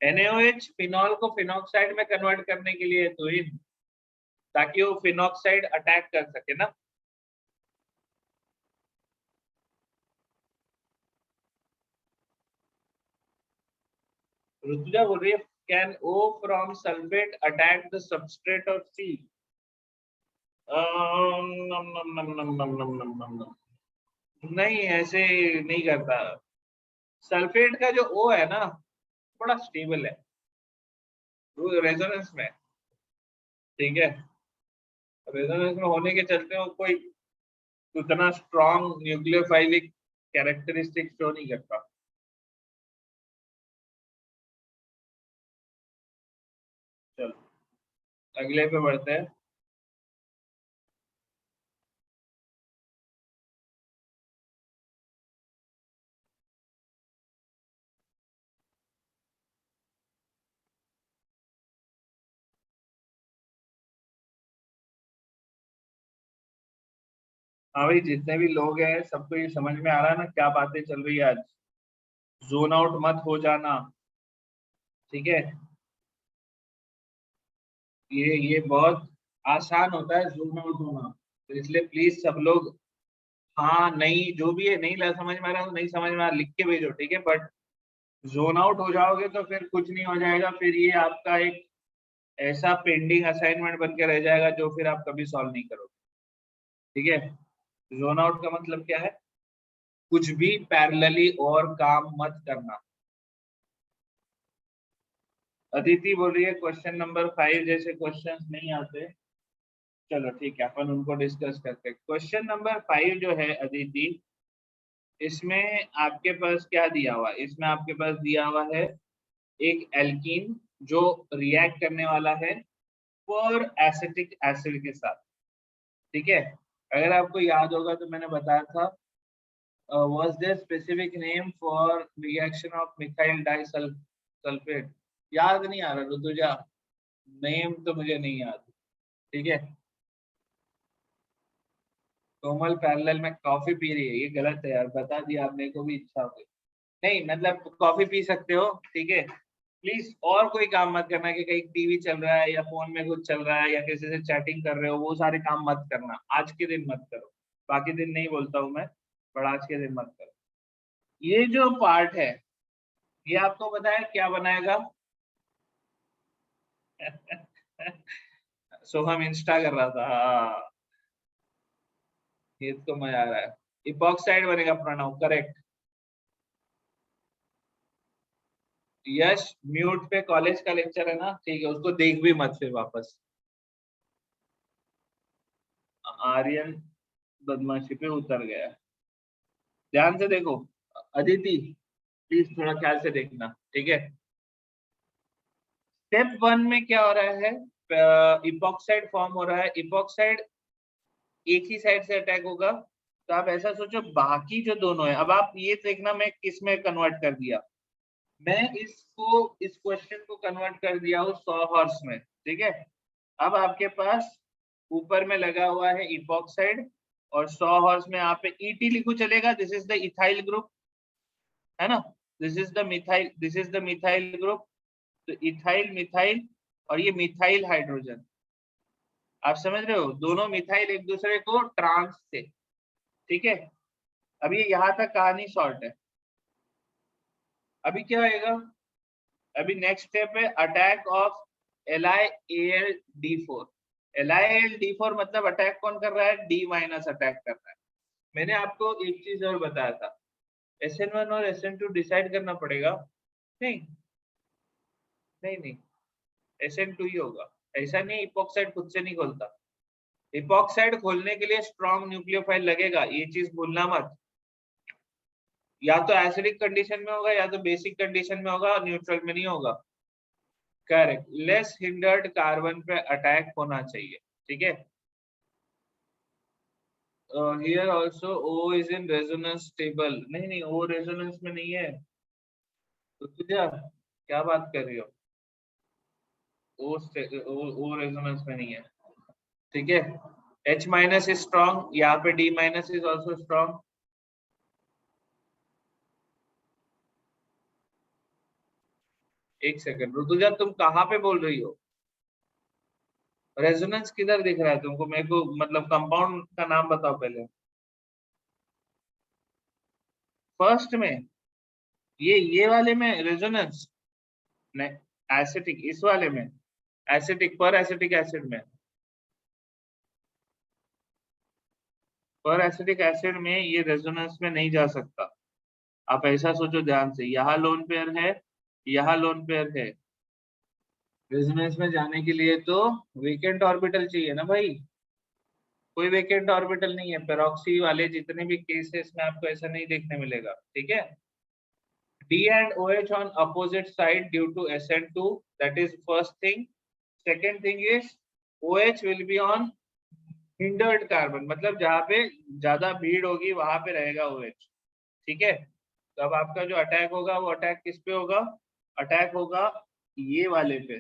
NaOH फिनॉल को फिनॉक्साइड में कन्वर्ट करने के लिए तो इन, ताकि वो फिनॉक्साइड अटैक कर सके ना। ऋतुजा बोल रही है Can O from sulfate attack the substrate of C? नम नम नम नम नम नम नम नम नम। नहीं, ऐसे नहीं करता। सल्फेट का जो O है ना, बड़ा स्टेबल है, वो रेजोनेंस में, ठीक है, रेजोनेंस में होने के चलते वो कोई उतना स्ट्रॉन्ग न्यूक्लियोफाइलिक कैरेक्टरिस्टिक शो नहीं करता। चलो अगले पे बढ़ते हैं। हाँ भाई, जितने भी लोग हैं सबको ये समझ में आ रहा है ना क्या बातें चल रही है आज। जोन आउट मत हो जाना, ठीक है। ये बहुत आसान होता है जोन आउट होना, तो इसलिए प्लीज सब लोग, हाँ नहीं जो भी है, नहीं समझ में आ रहा तो नहीं समझ में आ रहा, लिख के भेजो, ठीक है। बट जोन आउट हो जाओगे तो फिर कुछ नहीं हो जाएगा, फिर ये आपका एक ऐसा पेंडिंग असाइनमेंट बन के रह जाएगा जो फिर आप कभी सॉल्व नहीं करोगे, ठीक है। जोन आउट का मतलब क्या है? कुछ भी पैरेलली और काम मत करना। अदिति बोल रही है क्वेश्चन नंबर 5 जैसे क्वेश्चंस नहीं आते। चलो ठीक है, अपन उनको डिस्कस करते हैं। क्वेश्चन नंबर 5 जो है अदिति, इसमें आपके पास क्या दिया हुआ है? इसमें आपके पास दिया हुआ है एक एल्कीन जो रिएक्ट करने वाला है पर एसिटिक एसिड के साथ, ठीक है। अगर आपको याद होगा तो मैंने बताया था, was there specific name for reaction of methyl disulfate? याद नहीं आ रहा ऋतुजा, नेम तो मुझे नहीं याद, ठीक है। कोमल पैरेलल में कॉफी पी रही है, ये गलत है यार, बता दिया आपने को भी इच्छा हो गई। नहीं मतलब कॉफी पी सकते हो, ठीक है। प्लीज और कोई काम मत करना कि कहीं टीवी चल रहा है या फोन में कुछ चल रहा है या किसी से चैटिंग कर रहे हो, वो सारे काम मत करना, आज के दिन मत करो। बाकी दिन नहीं बोलता हूँ मैं, पर आज के दिन मत करो। ये जो पार्ट है, ये आपको पता है क्या बनाएगा? सोहम इंस्टा कर रहा था, हाँ, ये तो मजा आ रहा है। इपॉक्साइड बनेगा प्रणव, करेक्ट। यश म्यूट पे, कॉलेज का लेक्चर है ना, ठीक है, उसको देख भी मत फिर वापस। आर्यन बदमाशी पे उतर गया, ध्यान से देखो। अदिति प्लीज थोड़ा ख्याल से देखना, ठीक है। स्टेप 1 में क्या हो रहा है? इपॉक्साइड फॉर्म हो रहा है। इपॉक्साइड एक ही साइड से अटैक होगा, तो आप ऐसा सोचो बाकी जो दोनों है, अब आप ये देखना मैं किस में कन्वर्ट कर दिया। मैं इसको, इस क्वेश्चन को कन्वर्ट कर दिया हूँ 100 हॉर्स में, ठीक है। अब आपके पास ऊपर में लगा हुआ है इपॉक्साइड, और 100 हॉर्स में आप ईटी लिखो चलेगा, this is the ethyl group, है ना। This is the methyl, this is the methyl group. तो इथाइल मिथाइल, और ये मिथाइल हाइड्रोजन, आप समझ रहे हो, दोनों मिथाइल एक दूसरे को ट्रांस से, ठीक है। अब ये यहाँ तक कहानी शॉर्ट है। अभी क्या होएगा? अभी नेक्स्ट स्टेप है अटैक ऑफ LiAlD4। LiAlD4 मतलब अटैक कौन कर रहा है? D माइनस अटैक कर रहा है। मैंने आपको एक चीज और बताया था, SN1 और SN2 डिसाइड करना पड़ेगा। नहीं नहीं नहीं, SN2 ही होगा। ऐसा नहीं इपॉक्साइड खुद से नहीं खोलता, इपॉक्साइड खोलने के लिए स्ट्रॉन्ग न्यूक्लियोफाइल लगेगा, ये चीज भूलना मत। या तो एसिडिक कंडीशन में होगा या तो बेसिक कंडीशन में होगा, न्यूट्रल में नहीं होगा। करेक्ट, लेस हिंडर्ड कार्बन पे अटैक होना चाहिए, ठीक है। Here also O is in resonance stable, नहीं नहीं O रेजोनेंस में नहीं है, तो तुझे क्या बात कर रही हो? O रेजोनेंस में नहीं है, ठीक है। H माइनस इज स्ट्रॉन्ग, यहाँ पे D minus is also strong. एक सेकंड ऋतुजा, तुम कहाँ पे बोल रही हो? रेजोनेंस किधर दिख रहा है तुमको? मेरे को मतलब कंपाउंड का नाम बताओ पहले। फर्स्ट में, ये वाले में रेजोनेंस? नहीं, एसिटिक इस वाले में, एसिटिक पर एसिटिक एसिड में, पर एसिटिक एसिड में ये रेजोनेंस में नहीं जा सकता। आप ऐसा सोचो ध्यान से, यहाँ लोन पेयर है, यहाँ लोन पेयर है, रेजोनेंस में जाने के लिए तो वेकेंट ऑर्बिटल चाहिए ना भाई। कोई वेकेंट ऑर्बिटल नहीं है, पेरोक्सी वाले जितने भी केसेस में आपको ऐसा नहीं देखने मिलेगा, ठीक है। D and OH on opposite side due to SN2, that is first thing. Second thing is OH will be on hindered carbon, मतलब जहाँ पे ज्यादा भीड़ होगी वहां पे रहेगा OH, ठीक है। तो अब आपका जो अटैक होगा वो अटैक किस पे होगा, अटैक होगा ये वाले पे,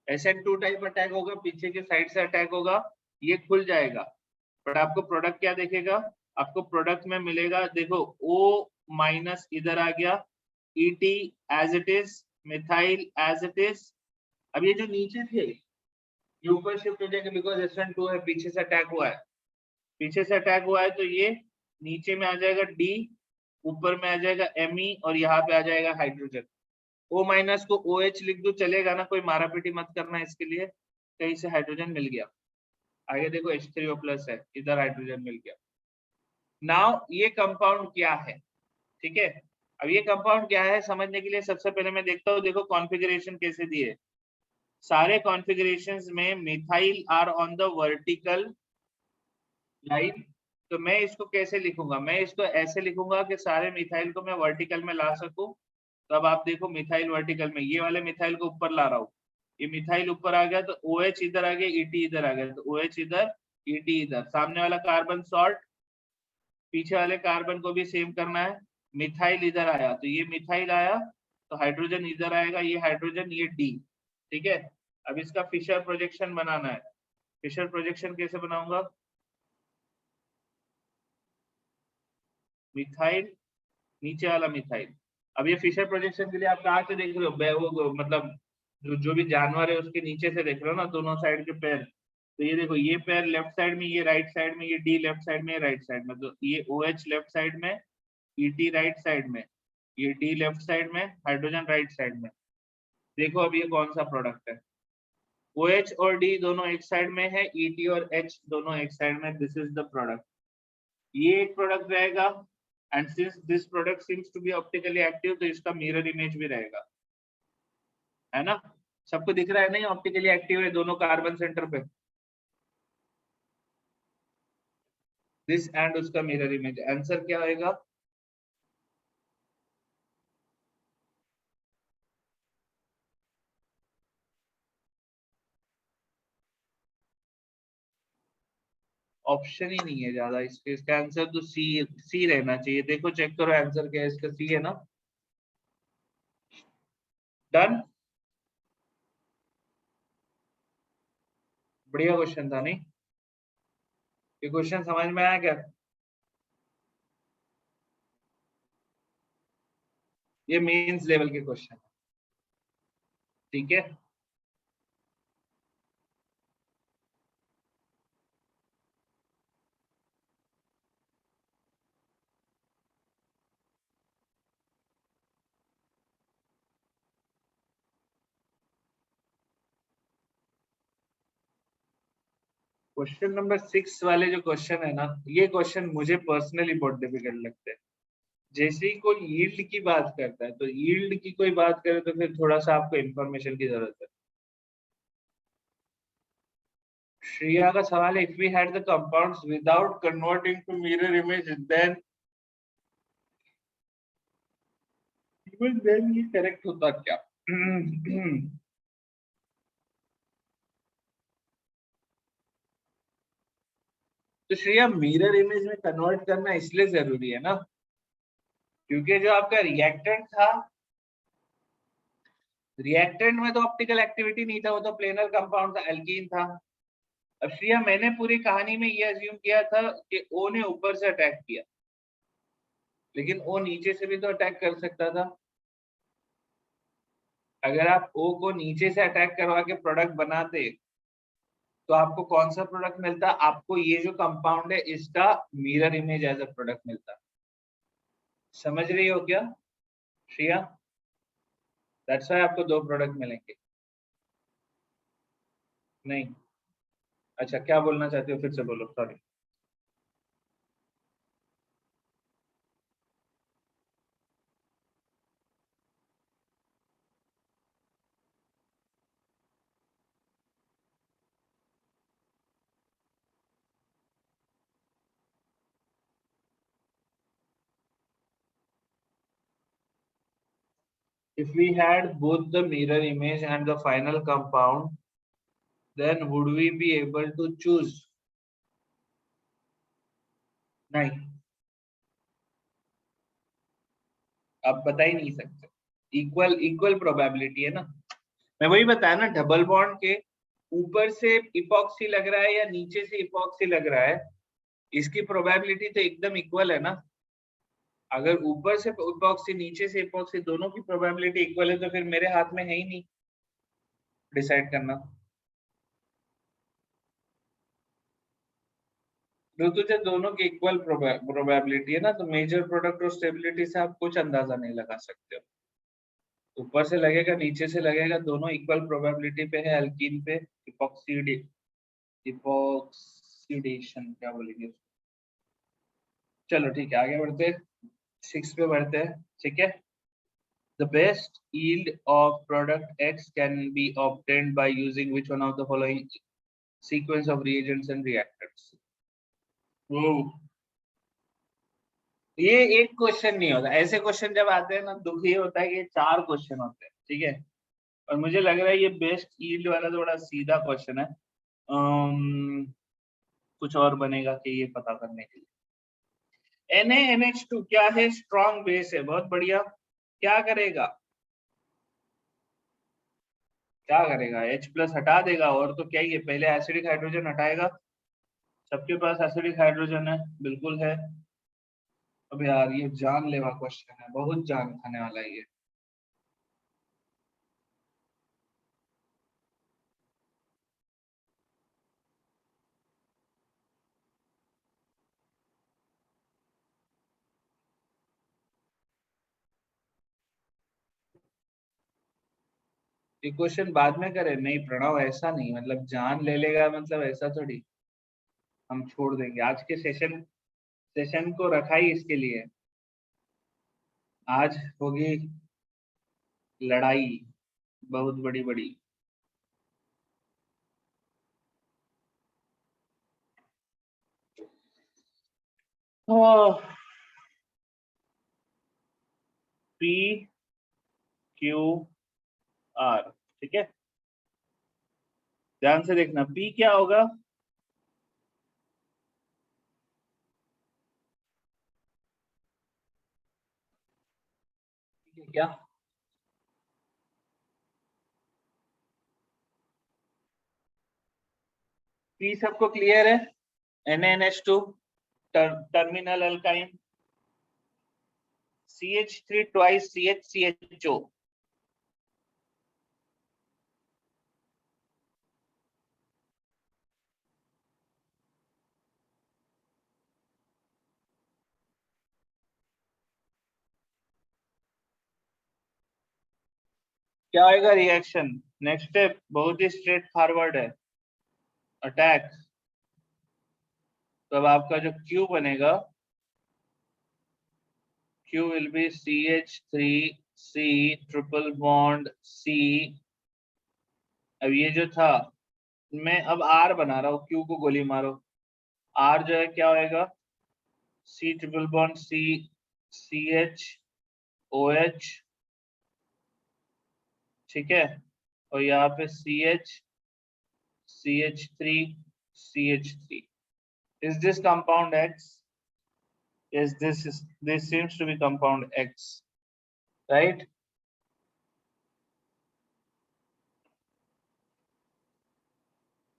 SN2 टाइप अटैक होगा, पीछे के साइड से अटैक होगा, ये खुल जाएगा। बट आपको प्रोडक्ट क्या देखेगा, आपको प्रोडक्ट में मिलेगा, देखो O माइनस इधर आ गया, ET as it is, methyl as it is. अब ये जो नीचे थे ये ऊपर शिफ्ट हो जाएंगे बिकॉज SN2 है, पीछे से अटैक हुआ है, पीछे से अटैक हुआ है, तो ये नीचे में आ जाएगा D, ऊपर में आ जाएगा Me और यहाँ पे आ जाएगा हाइड्रोजन। O माइनस को OH लिख दो चलेगा ना, कोई मारा पीटी मत करना इसके लिए, कहीं से हाइड्रोजन मिल गया। आगे देखो H3O प्लस है, इधर हाइड्रोजन मिल गया। नाउ ये कंपाउंड क्या है, ठीक है। अब ये कंपाउंड क्या है समझने के लिए सबसे पहले मैं देखता हूँ, देखो कॉन्फ़िगरेशन कैसे दिए, सारे कॉन्फ़िगरेशंस में methyl are on the vertical line. तो मैं इसको कैसे लिखूंगा, मैं इसको ऐसे लिखूंगा कि सारे मिथाइल को मैं वर्टिकल में ला सकूं। तो अब आप देखो मिथाइल वर्टिकल में, ये वाले मिथाइल को ऊपर ला रहा हूँ, ये मिथाइल ऊपर आ गया तो OH इधर आ गया, ET इधर आ गया, तो OH इधर ET इधर, सामने वाला कार्बन सॉल्ट, पीछे वाले कार्बन को भी सेम करना है। मिथाइल इधर आया तो ये मिथाइल आया, तो हाइड्रोजन इधर आएगा, ये हाइड्रोजन, ये D, ठीक है। अब इसका फिशर प्रोजेक्शन बनाना है, फिशर प्रोजेक्शन कैसे बनाऊंगा, मिथाइल नीचे वाला मिथाइल। अब ये फिशर प्रोजेक्शन के लिए आप कहाँ से देख रहे हो, वो मतलब जो भी जानवर है उसके नीचे से देख रहे हो ना, दोनों साइड के पैर। तो ये देखो ये पैर लेफ्ट साइड में, ये राइट साइड में, ये D लेफ्ट साइड में, राइट साइड में, तो ये OH लेफ्ट साइड में, ET राइट साइड में, ये D लेफ्ट साइड में, हाइड्रोजन राइट साइड में। देखो अब ये कौन सा प्रोडक्ट है, OH और D दोनों एक साइड में है, ET और H दोनों एक साइड में, दिस इज द प्रोडक्ट। ये एक प्रोडक्ट रहेगा, and since this product seems to be optically active, तो इसका मिरर इमेज भी रहेगा, है ना। सबको दिख रहा है नहीं, ऑप्टिकली एक्टिव है दोनों कार्बन सेंटर पे, दिस एंड उसका मिरर इमेज। आंसर क्या होगा, ऑप्शन ही नहीं है ज्यादा इसके, इसका आंसर तो सी रहना चाहिए। देखो चेक करो आंसर क्या है इसका, सी है ना। डन, बढ़िया क्वेश्चन था नहीं, ये क्वेश्चन समझ में आया क्या, ये मेंस लेवल के क्वेश्चन, ठीक है। क्वेश्चन नंबर 6 वाले जो क्वेश्चन है ना, ये क्वेश्चन मुझे पर्सनली बहुत डिफिकल्ट लगते हैं। जैसे ही कोई यील्ड की बात करता है, तो यील्ड की कोई बात करे तो फिर थोड़ा सा आपको इंफॉर्मेशन की जरूरत है। श्रेया का सवाल है, if we had the compounds without converting to mirror image then, even then ये करेक्ट होता क्या। तो श्रेया मिरर इमेज में कन्वर्ट करना इसलिए जरूरी है ना, क्योंकि जो आपका रिएक्टेंट था, रिएक्टेंट में तो ऑप्टिकल एक्टिविटी नहीं था, वो तो प्लेनर कंपाउंड था, एल्कीन था। अब श्रेया मैंने पूरी कहानी में ये अज्यूम किया था कि ओ ने ऊपर से अटैक किया, लेकिन ओ नीचे से भी तो अटैक कर सकता था। अगर आप ओ को नीचे से अटैक करवा के प्रोडक्ट बनाते तो आपको कौन सा प्रोडक्ट मिलता, आपको ये जो कंपाउंड है इसका mirror image as a product मिलता। समझ रही हो क्या श्रेया। दैट्स व्हाई आपको 2 प्रोडक्ट मिलेंगे। नहीं, अच्छा क्या बोलना चाहते हो, फिर से बोलो, sorry. If we had both the mirror image and the final compound, then would we be able to choose? नहीं, आप बता ही नहीं सकते। इक्वल इक्वल प्रोबेबिलिटी है ना, मैं वही बताया ना, डबल बॉन्ड के ऊपर से इपॉक्सी लग रहा है या नीचे से इपॉक्सी लग रहा है, इसकी प्रोबेबिलिटी तो एकदम इक्वल है ना। अगर ऊपर से इपॉक्सी नीचे से इपॉक्सी दोनों की प्रोबेबिलिटी इक्वल है तो फिर मेरे हाथ में है ही नहीं डिसाइड करना। जो तुझे दोनों की इक्वल प्रोबेबिलिटी है ना, तो मेजर प्रोडक्ट और स्टेबिलिटी से आप कुछ अंदाजा नहीं लगा सकते हो। ऊपर से लगेगा नीचे से लगेगा, दोनों इक्वल प्रोबेबिलिटी पे है एल्कीन पे। इपॉक्सीडेशन क्या बोलेंगे। चलो ठीक है, आगे बढ़ते हैं, 6 पे बढ़ते हैं, ठीक है। The best yield of product X can be obtained by using which one of the following sequence of reagents and reactants? ये एक क्वेश्चन नहीं होता, ऐसे क्वेश्चन जब आते हैं ना, दुख ये होता है कि ये 4 क्वेश्चन होते हैं, ठीक है। और मुझे लग रहा है ये बेस्ट यील्ड वाला थोड़ा सीधा क्वेश्चन है। कुछ और बनेगा कि ये पता करने के लिए। NaNH2 क्या है, स्ट्रॉन्ग बेस है, बहुत बढ़िया। क्या करेगा, क्या करेगा, H+ हटा देगा, और तो क्या ही है, पहले एसिडिक हाइड्रोजन हटाएगा। सबके पास एसिडिक हाइड्रोजन है, बिल्कुल है। अब यार ये जानलेवा क्वेश्चन है, बहुत जान खाने वाला है ये। ये क्वेश्चन बाद में करें, नहीं प्रणव ऐसा नहीं, मतलब जान ले लेगा मतलब ऐसा थोड़ी हम छोड़ देंगे। आज के सेशन को रखा ही इसके लिए, आज होगी लड़ाई बहुत बड़ी बड़ी। PQR, ठीक है, ध्यान से देखना, P क्या होगा, क्या P सबको क्लियर है। NaNH2 terminal alkyne, CH3 twice CHCHO, क्या आएगा रिएक्शन। नेक्स्ट स्टेप बहुत ही स्ट्रेट फॉरवर्ड है, अटैक। तो अब आपका जो Q बनेगा, Q will be CH3C triple bond C। अब ये जो था, मैं अब R बना रहा हूँ, Q को गोली मारो, R जो है क्या होएगा, C triple bond C CHOH, ठीक है। और यहाँ पे CH3 CH3। Is this compound X? Yes, this seems to be compound X, right?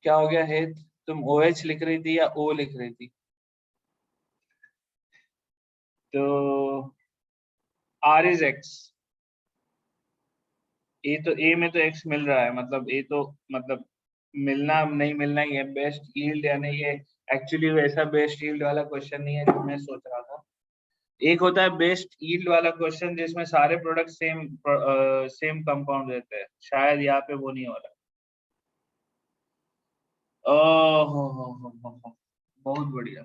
क्या हो गया हेत, तुम OH लिख रही थी या O लिख रही थी, तो R is X। ए तो ए में तो X मिल रहा है, मतलब ए तो मतलब मिलना नहीं मिलना ही है, बेस्ट यील्ड या नहीं, ये एक्चुअली वैसा बेस्ट यील्ड वाला क्वेश्चन नहीं है जो मैं सोच रहा था। एक होता है बेस्ट यील्ड वाला क्वेश्चन जिसमें सारे प्रोडक्ट सेम कंपाउंड देते हैं, शायद यहाँ पे वो नहीं हो रहा। ओह बहुत बढ़िया।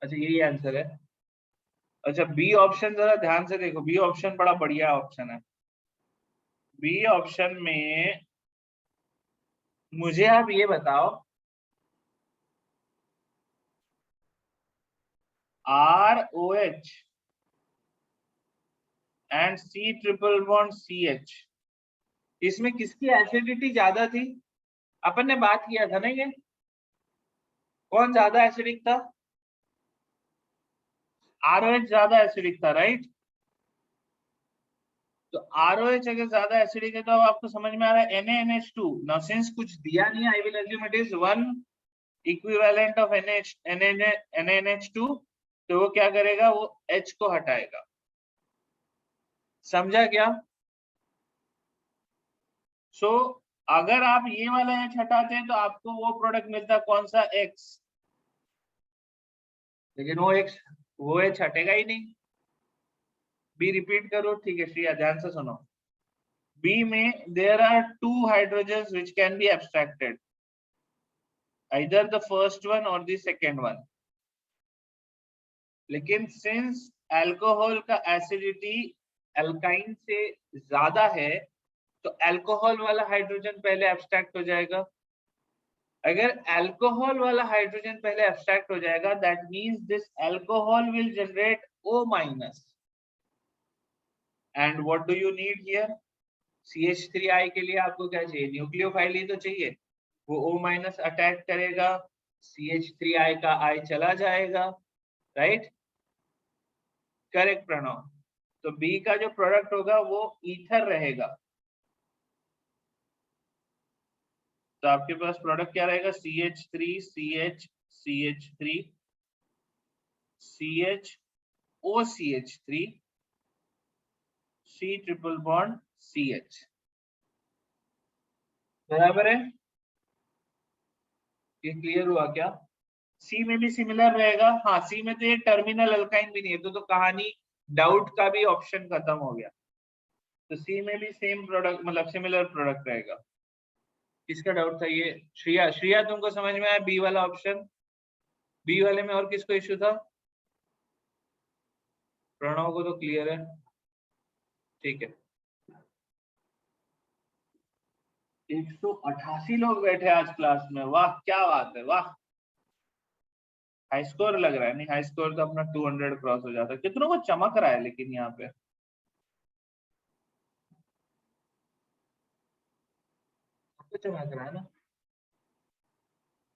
अच्छा यही आंसर है। अच्छा बी ऑप्शन जरा ध्यान से देखो, बी ऑप्शन बड़ा बढ़िया ऑप्शन है। बी ऑप्शन में मुझे आप ये बताओ, ROH and C triple bond CH, इसमें किसकी एसिडिटी ज्यादा थी? अपन ने बात किया था ना, ये कौन ज्यादा एसिडिक था? ROH ज्यादा एसिडिक था, राइट? तो ROH अगर ज्यादा एसिडिक है तो अब आपको समझ में आ रहा है NaNH2। नाउ सिंस कुछ दिया नहीं, I will assume it is one equivalent of NaNH2, तो वो क्या करेगा, वो H को हटाएगा। समझा क्या? सो अगर आप ये वाला H हटाते हैं तो आपको वो प्रोडक्ट मिलता कौन सा, X, लेकिन वो H हटेगा ही नहीं। बी रिपीट करो, ठीक है श्रिया ध्यान से सुनो। बी में there are two hydrogens which can be abstracted, either the first one or the second one, लेकिन सिंस अल्कोहल का एसिडिटी अल्काइन से ज्यादा है तो अल्कोहल वाला हाइड्रोजन पहले एब्स्ट्रैक्ट हो जाएगा। अगर अल्कोहल वाला हाइड्रोजन पहले एब्स्ट्रैक्ट हो जाएगा, that means this alcohol will generate O-, and what do you need here? CH3I के लिए आपको क्या चाहिए? न्यूक्लियोफाइल ही तो चाहिए। वो O- अटैक करेगा, CH3I का I चला जाएगा, राइट? करेक्ट प्रणव। तो बी का जो प्रोडक्ट होगा वो ईथर रहेगा। तो आपके पास प्रोडक्ट क्या रहेगा? CH3 CH CH3 CH OCH3 C triple bond CH, बराबर है? ये क्लियर हुआ क्या? सी में भी सिमिलर रहेगा। हाँ सी में तो ये टर्मिनल अल्काइन भी नहीं है, तो कहानी डाउट का भी ऑप्शन खत्म हो गया। तो सी में भी सेम प्रोडक्ट मतलब सिमिलर प्रोडक्ट रहेगा। किसका डाउट था ये? श्रिया, श्रिया तुमको समझ में आया बी वाला ऑप्शन? बी वाले में और किसको इश्यू था? प्रणव को तो क्लियर है, ठीक है। 188 लोग बैठे आज क्लास में, वाह क्या बात है, वाह। हाई स्कोर लग रहा है, नहीं हाई स्कोर तो अपना 200 क्रॉस हो जाता है। कितनों को चमक रहा है लेकिन यहाँ पे तो चमक रहा है ना?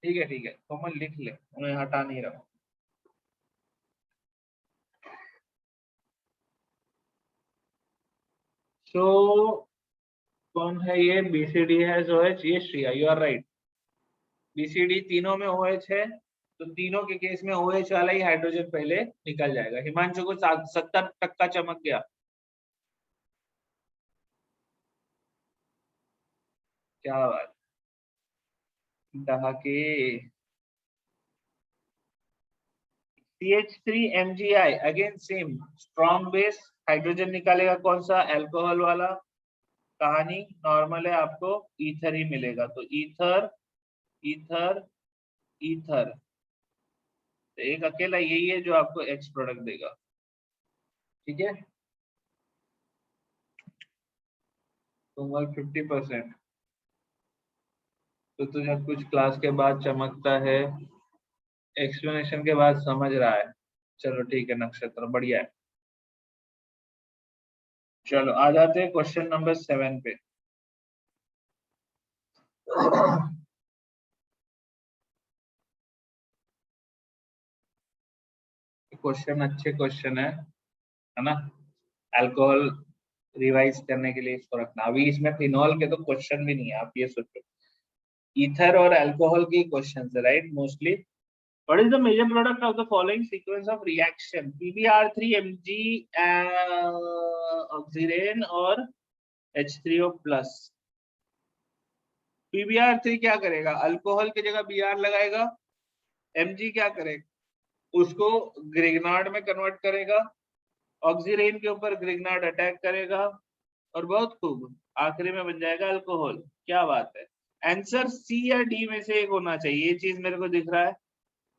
ठीक है कोमल लिख ले, उन्हें हटा नहीं रहा। सो कौन है ये? BCD है OH, ये Shriya, you are right. BCD तीनों में OH है, तो तीनों के केस में OH वाला ही हाइड्रोजन पहले निकल जाएगा। हिमांशु को 70% चमक गया। क्या बात, दहाके। CH3MgI again same strong base, hydrogen निकालेगा कौन सा? अल्कोहल वाला। कहानी नॉर्मल है, आपको ईथर ही मिलेगा। तो ईथर ईथर ईथर, तो एक अकेला यही है जो आपको X प्रोडक्ट देगा, ठीक है। तो 50%, तो तुझे कुछ क्लास के बाद चमकता है, एक्सप्लेनेशन के बाद समझ रहा है। चलो ठीक है नक्षत्र, बढ़िया है। चलो आ जाते हैं क्वेश्चन नंबर 7 पे। क्वेश्चन अच्छे क्वेश्चन है ना? अल्कोहल रिवाइज करने के लिए इसको रखना। अभी इसमें फिनॉल के तो क्वेश्चन भी नहीं है, आप ये सोचो। ईथर और अल्कोहल की क्वेश्चन है, right? Mostly what is the major product of the following sequence of reaction? PbR3 Mg oxidation और H3O प्लस। PbR3 क्या करेगा? अल्कोहल की जगह Br लगाएगा। Mg क्या करेगा? उसको ग्रिग्नार्ड में कन्वर्ट करेगा। ऑक्सीरेन के ऊपर ग्रिग्नार्ड अटैक करेगा और बहुत खूब आखिरी में बन जाएगा अल्कोहल। क्या बात है, आंसर सी या डी में से एक होना चाहिए, ये चीज मेरे को दिख रहा है।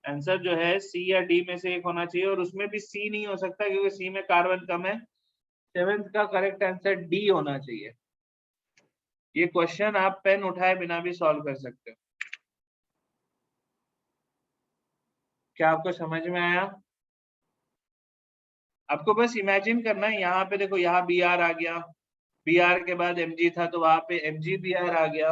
आंसर जो है सी या डी में से एक होना चाहिए, और उसमें भी सी नहीं हो सकता क्योंकि सी में कार्बन कम है। 7th का करेक्ट आंसर डी होना चाहिए। ये क्वेश्चन आप पेन उठाए बिना भी सॉल्व कर सकते हो। क्या आपको समझ में आया? आपको बस इमेजिन करना है, यहाँ पे देखो, यहाँ बी आर आ गया, बी आर के बाद एम जी था तो वहां पे एम जी बी आर आ गया।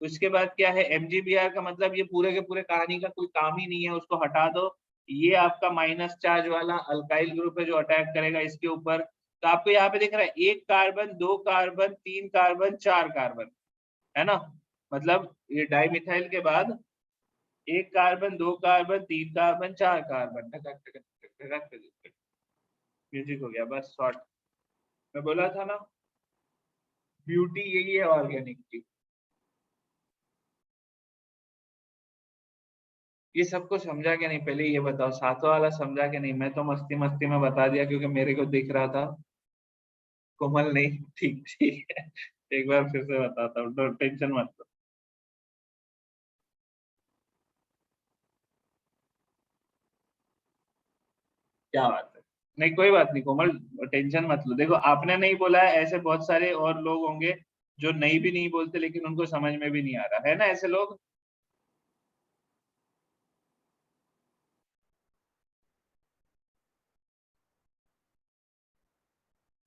उसके बाद क्या है, एम जी बी आर का मतलब ये पूरे के पूरे कहानी का कोई काम ही नहीं है, उसको हटा दो। ये आपका माइनस चार्ज वाला अल्काइल ग्रुप है जो अटैक करेगा इसके ऊपर। तो आपको यहाँ पे दिख रहा है 1 कार्बन, 2 कार्बन, 3 कार्बन, 4 कार्बन, है ना। मतलब ये डाइमिथाइल के बाद 1 carbon, 2 carbon, 3 carbon, 4 carbon, music हो गया बस शॉर्ट। मैं बोला था ना, ब्यूटी यही है ऑर्गेनिक की। ये सबको समझा के नहीं, पहले ये बताओ, सातों वाला समझा के नहीं? मैं तो मस्ती मस्ती में बता दिया क्योंकि मेरे को दिख रहा था। कोमल नहीं, ठीक ठीक है, एक बार फिर से बताता हूँ, तो टेंशन मत लो। क्या बात है, नहीं कोई बात नहीं कोमल, टेंशन मत लो। देखो आपने नहीं बोला है, ऐसे बहुत सारे और लोग होंगे जो नहीं भी नहीं बोलते लेकिन उनको समझ में भी नहीं आ रहा है ना, ऐसे लोग।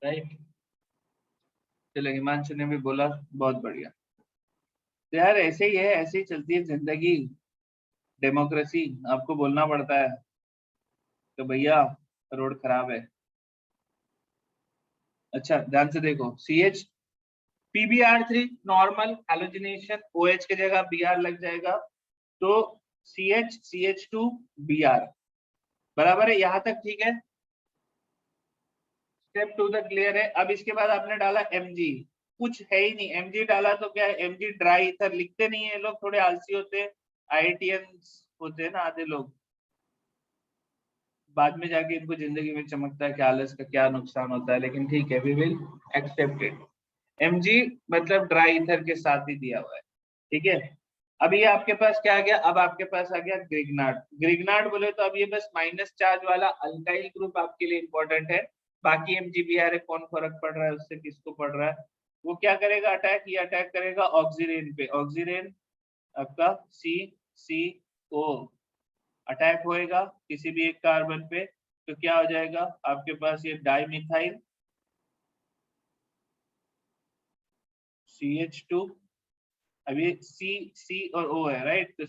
राइट। चलो हिमांशु ने भी बोला, बहुत बढ़िया। तो यार ऐसे ही है, ऐसे ही चलती है जिंदगी, डेमोक्रेसी। आपको बोलना पड़ता है तो भैया रोड खराब है। अच्छा ध्यान से देखो, C H PbR3 normal halogenation, OH की जगह Br लग जाएगा, तो CH2Br बराबर है, यहाँ तक ठीक है। स्टेप 2 तक क्लियर है। अब इसके बाद आपने डाला Mg, कुछ है ही नहीं, Mg डाला तो क्या है, Mg ड्राई ईथर, लिखते नहीं है लोग, थोड़े आलसी होते हैं, IITians होते हैं ना आधे लोग, बाद में जाके इनको जिंदगी में चमकता है कि आलस का क्या नुकसान होता है, लेकिन ठीक है, we will accept it. Mg मतलब ड्राई ईथर के साथ ही दिया हुआ है, ठीक है। अब ये आपके पास क्या आ गया, अब आपके पास आ गया ग्रिग्नार्ड। ग्रिग्नार्ड बोले तो अब ये बस माइनस चार्ज वाला अल्काइल ग्रुप आपके लिए इंपॉर्टेंट है, बाकी MgBr कौन फर्क पड़ रहा है उससे, किसको पड़ रहा है। वो क्या करेगा अटैक, ये अटैक करेगा ऑक्सीरेन पे, ऑक्सीरेन आपका CCO अटैक होएगा किसी भी एक कार्बन पे, तो क्या हो जाएगा आपके पास, ये डाइमिथाइल CH2, अब ये C और O है, राइट, तो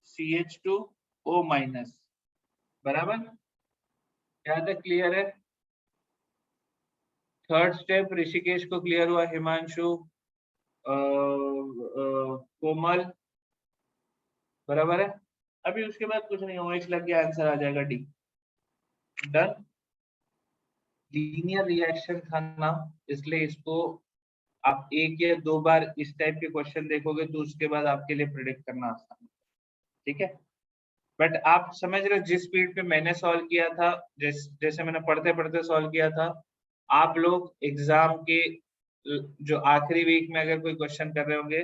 CH2 माइनस, बराबर। यहाँ तक क्लियर है? थर्ड स्टेप ऋषिकेश को क्लियर हुआ, हिमांशु, कोमल, बराबर है। अभी उसके बाद कुछ नहीं, OH लग गया, आंसर आ जाएगा डी। डन। लीनियर रिएक्शन था ना, इसलिए इसको आप एक या दो बार इस टाइप के क्वेश्चन देखोगे तो उसके बाद आपके लिए प्रिडिक्ट करना आसान है, ठीक है। बट आप समझ रहे हो जिस स्पीड पे मैंने सॉल्व किया था, जैसे मैंने पढ़ते पढ़ते सॉल्व किया था, आप लोग एग्जाम के जो आखिरी वीक में अगर कोई क्वेश्चन कर रहे होंगे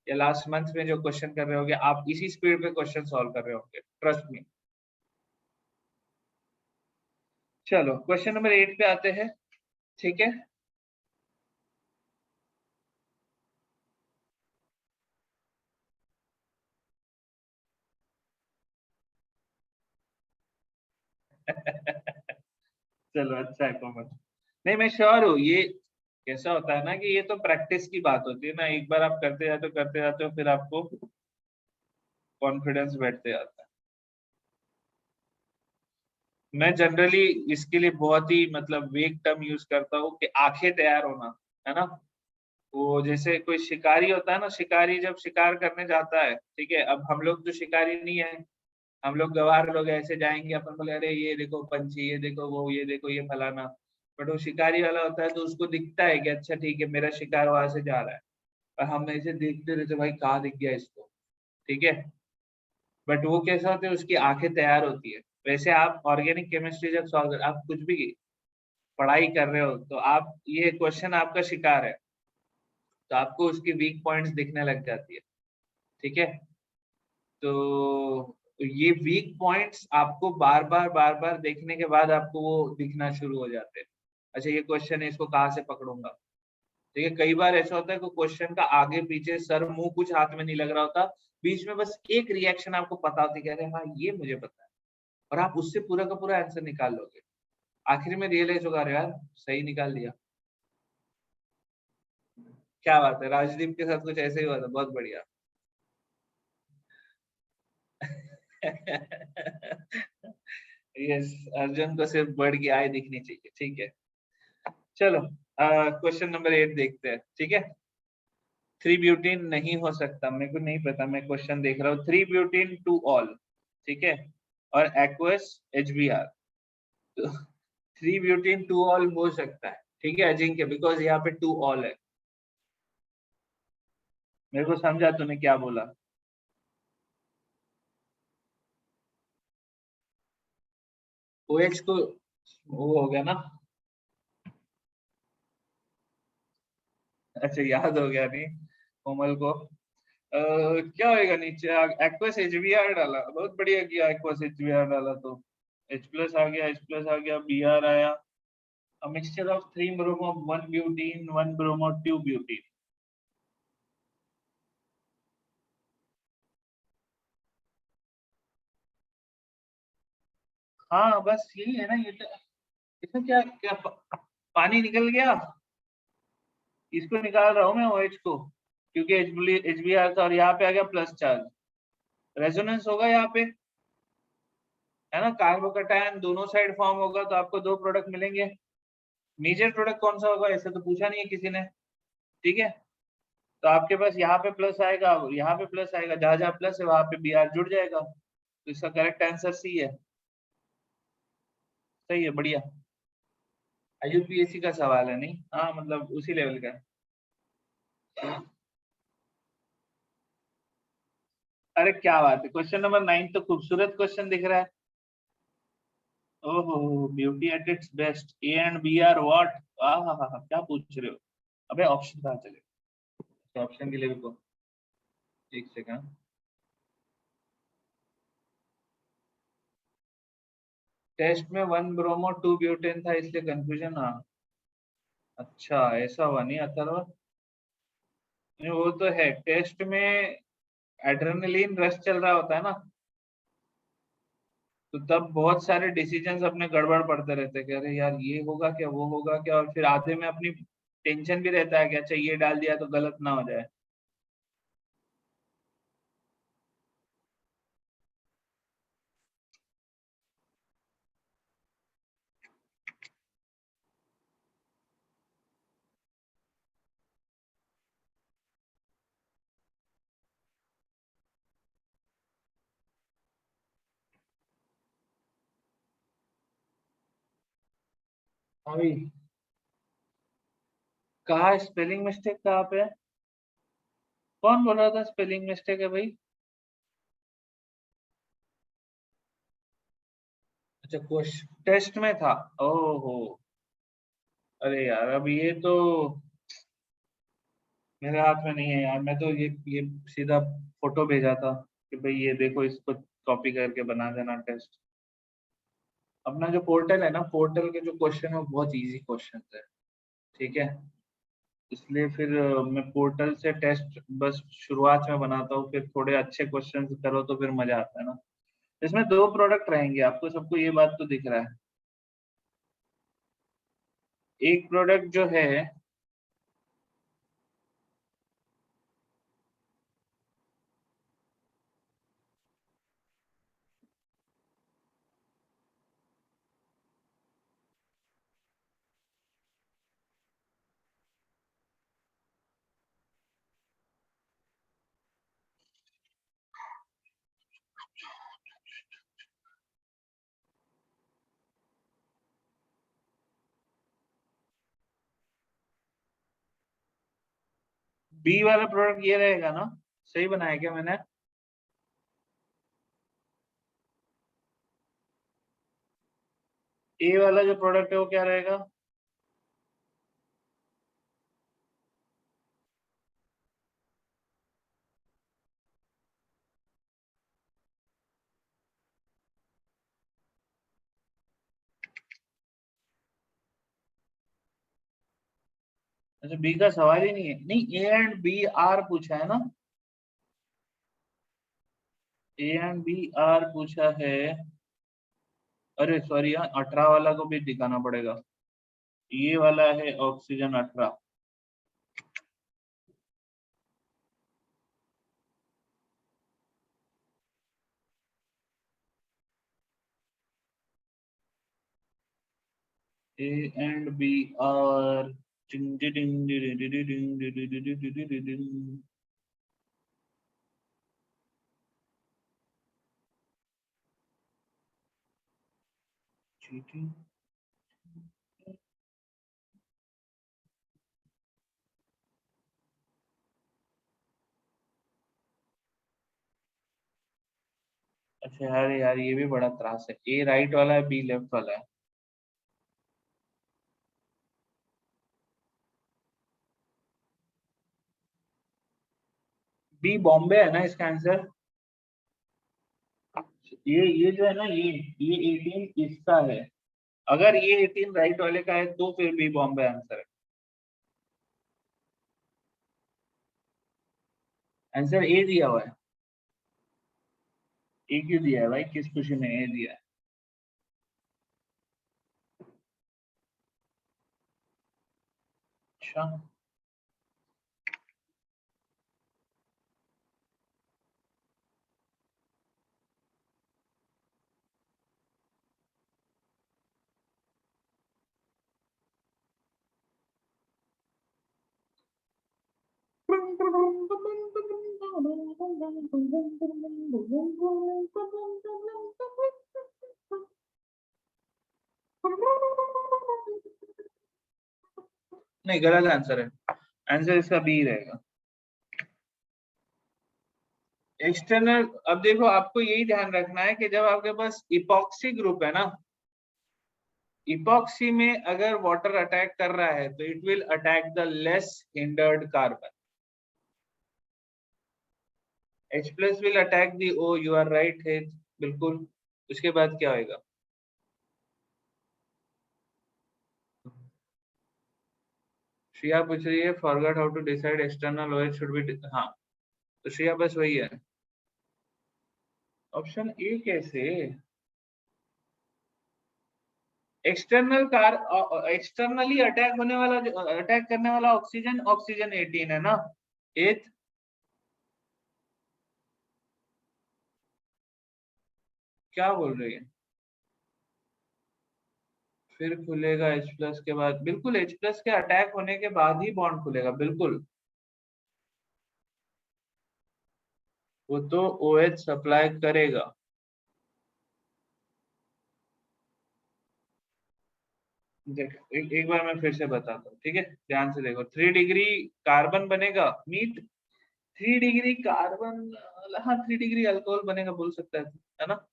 या लास्ट मंथ में जो क्वेश्चन कर रहे होंगे, आप इसी स्पीड पे क्वेश्चन सॉल्व कर रहे होंगे, ट्रस्ट मी। चलो क्वेश्चन नंबर 8 पे आते हैं, ठीक है। चलो अच्छा है कोमल, नहीं मैं श्योर हूँ, ये कैसा होता है ना कि ये तो प्रैक्टिस की बात होती है ना, एक बार आप करते जाते हो फिर आपको कॉन्फिडेंस बैठते जाता है। मैं जनरली इसके लिए बहुत ही मतलब वेग टर्म यूज करता हूँ कि आंखें तैयार होना, है ना। वो जैसे कोई शिकारी होता है ना, शिकारी जब शिकार करने जाता है, ठीक है, अब हम लोग तो शिकारी नहीं है, हम लोग गवार लोग ऐसे जाएंगे, अपन बोले अरे ये देखो पंछी, ये देखो वो, ये देखो ये फलाना। बट वो शिकारी वाला होता है तो उसको दिखता है कि अच्छा ठीक है मेरा शिकार वहां से जा रहा है, और हम ऐसे देखते रहते भाई कहाँ दिख गया इसको, ठीक है। बट वो कैसा होता है, उसकी आंखें तैयार होती है। वैसे आप ऑर्गेनिक केमिस्ट्री जब सॉल्व कर, आप कुछ भी पढ़ाई कर रहे हो तो आप ये क्वेश्चन आपका शिकार है, तो आपको उसकी वीक पॉइंट्स दिखने लग जाती है। ठीक है, तो ये वीक पॉइंट्स आपको बार बार देखने के बाद आपको वो दिखना शुरू हो जाते हैं। अच्छा ये क्वेश्चन है, इसको कहाँ से पकड़ूंगा। ठीक है, कई बार ऐसा होता है कि क्वेश्चन का आगे पीछे सर मुंह कुछ हाथ में नहीं लग रहा होता, बीच में बस एक रिएक्शन आपको पता होती है, कह रहे हाँ ये मुझे पता है, और आप उससे पूरा का पूरा आंसर निकाल लोगे। आखिर में रियलाइज होगा अरे यार सही निकाल दिया। क्या बात है, राजदीप के साथ कुछ ऐसे ही हुआ था, बहुत बढ़िया। यस, अर्जुन को सिर्फ बर्ड की आय दिखनी चाहिए। ठीक है, चलो क्वेश्चन नंबर 8 देखते हैं। ठीक है, थ्री ब्यूटीन नहीं हो सकता, मेरे को नहीं पता, मैं क्वेश्चन देख रहा हूँ। थ्री ब्यूटीन टू ऑल, ठीक है, और एक्वस एचबीआर, तो थ्री ब्यूटीन टू ऑल हो सकता है। ठीक है अजिंक्य, बिकॉज यहाँ पे टू ऑल है। मेरे को समझा तूने क्या बोला। ओएच को वो हो गया ना। अच्छा याद हो गया नहीं कोमल को। क्या होएगा नीचे, एक्वस एचबीआर डाला, बहुत बढ़िया किया, एक्वस एचबीआर डाला तो H प्लस आ गया, H प्लस आ गया, Br आया। A mixture of 3 bromo, 1 butene, 1 bromo, 2 butene। हाँ बस यही है ना, ये तो इसमें क्या क्या पानी निकल गया, इसको निकाल रहा हूँ मैं OH को, क्योंकि एच बी आर था और यहाँ पे आ गया प्लस चार्ज, रेजोनेंस होगा यहाँ पे, है ना, कार्बोकैटायन दोनों साइड फॉर्म होगा तो आपको दो प्रोडक्ट मिलेंगे। मेजर प्रोडक्ट कौन सा होगा ऐसा तो पूछा नहीं है किसी ने। ठीक है, तो आपके पास यहाँ पे प्लस आएगा, यहाँ पे प्लस आएगा, जहां जहां प्लस है वहां पे बी आर जुड़ जाएगा, तो इसका करेक्ट आंसर सी है। सही है, बढ़िया। IUPAC का सवाल है नहीं, हाँ मतलब उसी लेवल का। अरे क्या बात है, क्वेश्चन नंबर 9 तो खूबसूरत क्वेश्चन दिख रहा है। ओहो, beauty at its best, A and B are what. क्या पूछ रहे हो। अबे ऑप्शन कहाँ चले, तो ऑप्शन के लिए रुको एक सेकंड। टेस्ट में 1 ब्रोमो 2 ब्यूटेन था इसलिए कंफ्यूजन। हाँ, अच्छा ऐसा हुआ नहीं अथर्व, नहीं, वो तो है टेस्ट में एड्रेनलिन रश चल रहा होता है ना, तो तब बहुत सारे डिसीजंस अपने गड़बड़ पड़ते रहते हैं कि अरे यार ये होगा क्या, वो होगा क्या, और फिर आधे में अपनी टेंशन भी रहता है कि अच्छा ये डाल दिया तो गलत ना हो जाए। अभी कहा स्पेलिंग मिस्टेक कहाँ पे है, कौन बोल रहा था स्पेलिंग मिस्टेक है भाई। अच्छा क्वेश्चन टेस्ट में था, ओहो, अरे यार अब ये तो मेरे हाथ में नहीं है यार, मैं तो ये सीधा फोटो भेजा था कि भाई ये देखो इसको कॉपी करके बना देना टेस्ट। अपना जो पोर्टल है ना, पोर्टल के जो क्वेश्चन है वो बहुत इजी क्वेश्चन है। ठीक है, इसलिए फिर मैं पोर्टल से टेस्ट बस शुरुआत में बनाता हूँ, फिर थोड़े अच्छे क्वेश्चन करो तो फिर मजा आता है ना। इसमें दो प्रोडक्ट रहेंगे, आपको सबको ये बात तो दिख रहा है। एक प्रोडक्ट जो है, बी वाला प्रोडक्ट ये रहेगा ना, सही बनाया क्या मैंने। ए वाला जो प्रोडक्ट है वो क्या रहेगा। अच्छा बी का सवाल ही नहीं है, नहीं ए एंड बी आर पूछा है ना, ए एंड बी आर पूछा है। अरे सॉरी यार, 18 वाला को भी दिखाना पड़ेगा, ये वाला है oxygen 18। A and B are अच्छा यार, यार ये भी बड़ा त्रास है, ए राइट वाला है बी लेफ्ट वाला है। बी बॉम्बे है ना इसका आंसर। ये जो है ना, ये 18 इसका है। अगर ये 18 राइट वाले का है तो फिर बी बॉम्बे आंसर है। आंसर ए दिया हुआ है। ए क्यों दिया है भाई, किस खुशी में ए दिया है? अच्छा। नहीं, गलत आंसर है। आंसर इसका बी रहेगा। एक्सटर्नल, अब देखो आपको यही ध्यान रखना है कि जब आपके पास इपॉक्सी ग्रुप है ना, इपॉक्सी में अगर वाटर अटैक कर रहा है तो it will attack the less hindered carbon. H plus will attack the O, you are right है, बिल्कुल। उसके बाद क्या होएगा? श्रेया पूछ रही है forgot how to decide external OH should be. हाँ, तो श्रेया बस वही है। ऑप्शन ए कैसे? एक्सटर्नल कार, एक्सटर्नली अटैक होने वाला, अटैक करने वाला ऑक्सीजन, ऑक्सीजन 18 है ना, एथ। क्या बोल रही है? फिर खुलेगा H प्लस के बाद, बिल्कुल H प्लस के अटैक होने के बाद ही बॉन्ड खुलेगा, बिल्कुल। वो तो OH सप्लाई करेगा। देख, एक बार मैं फिर से बताता हूँ, ठीक है, ध्यान से देखो। 3 डिग्री कार्बन बनेगा मीट, 3 डिग्री कार्बन, हाँ 3 डिग्री अल्कोहल बनेगा, बोल सकता है ना।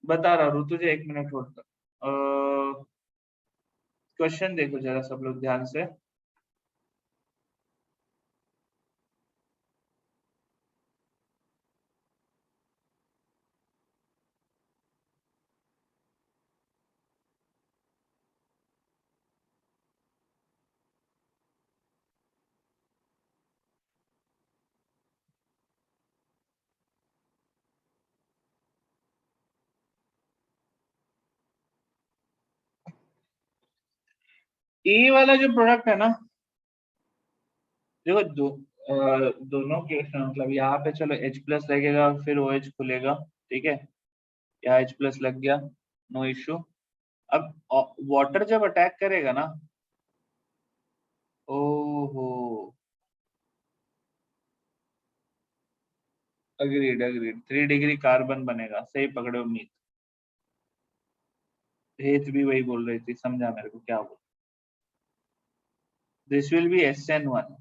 बता रहा हूँ तुझे, 1 मिनट होल्ड कर। क्वेश्चन देखो जरा सब लोग ध्यान से। ए वाला जो प्रोडक्ट है ना, देखो दोनों केस में, मतलब यहाँ पे चलो H प्लस लगेगा फिर OH खुलेगा, ठीक है, यहाँ H प्लस लग गया, नो इश्यू। अब वाटर जब अटैक करेगा ना, ओहो, अग्रीड अग्रीड, 3 डिग्री कार्बन बनेगा, सही पकड़े उम्मीद। हेत भी वही बोल रही थी, समझा मेरे को क्या बोल। This will be SN1।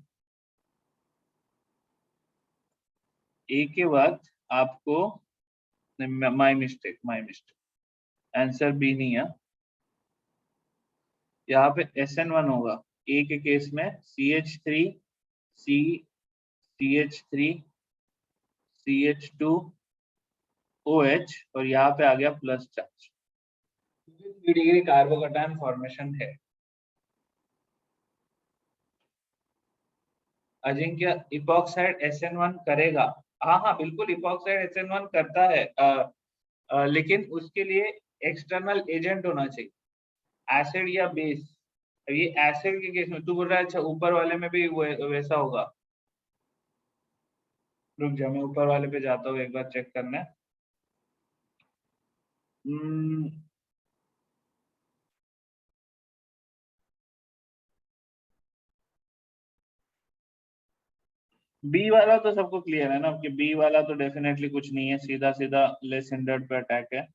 ए के बाद आपको, my mistake, my mistake, answer B नहीं है, यहाँ पे SN1 होगा। ए के केस में CH3 CH3 CH2OH, और यहाँ पे आ गया plus charge. 3 degree carbocation formation है। अजिंक्य इपॉक्साइड SN1 करेगा। हाँ हाँ बिल्कुल, इपॉक्साइड SN1 करता है, लेकिन उसके लिए एक्सटर्नल एजेंट होना चाहिए, एसिड या बेस। ये एसिड के केस में तू बोल रहा है, अच्छा ऊपर वाले में भी वैसा होगा। रुक जा, मैं ऊपर वाले पे जाता हूँ एक बार चेक करने। बी वाला तो सबको क्लियर है ना कि बी वाला तो डेफिनेटली कुछ नहीं है, सीधा सीधा लेस हिंडर्ड पे अटैक है।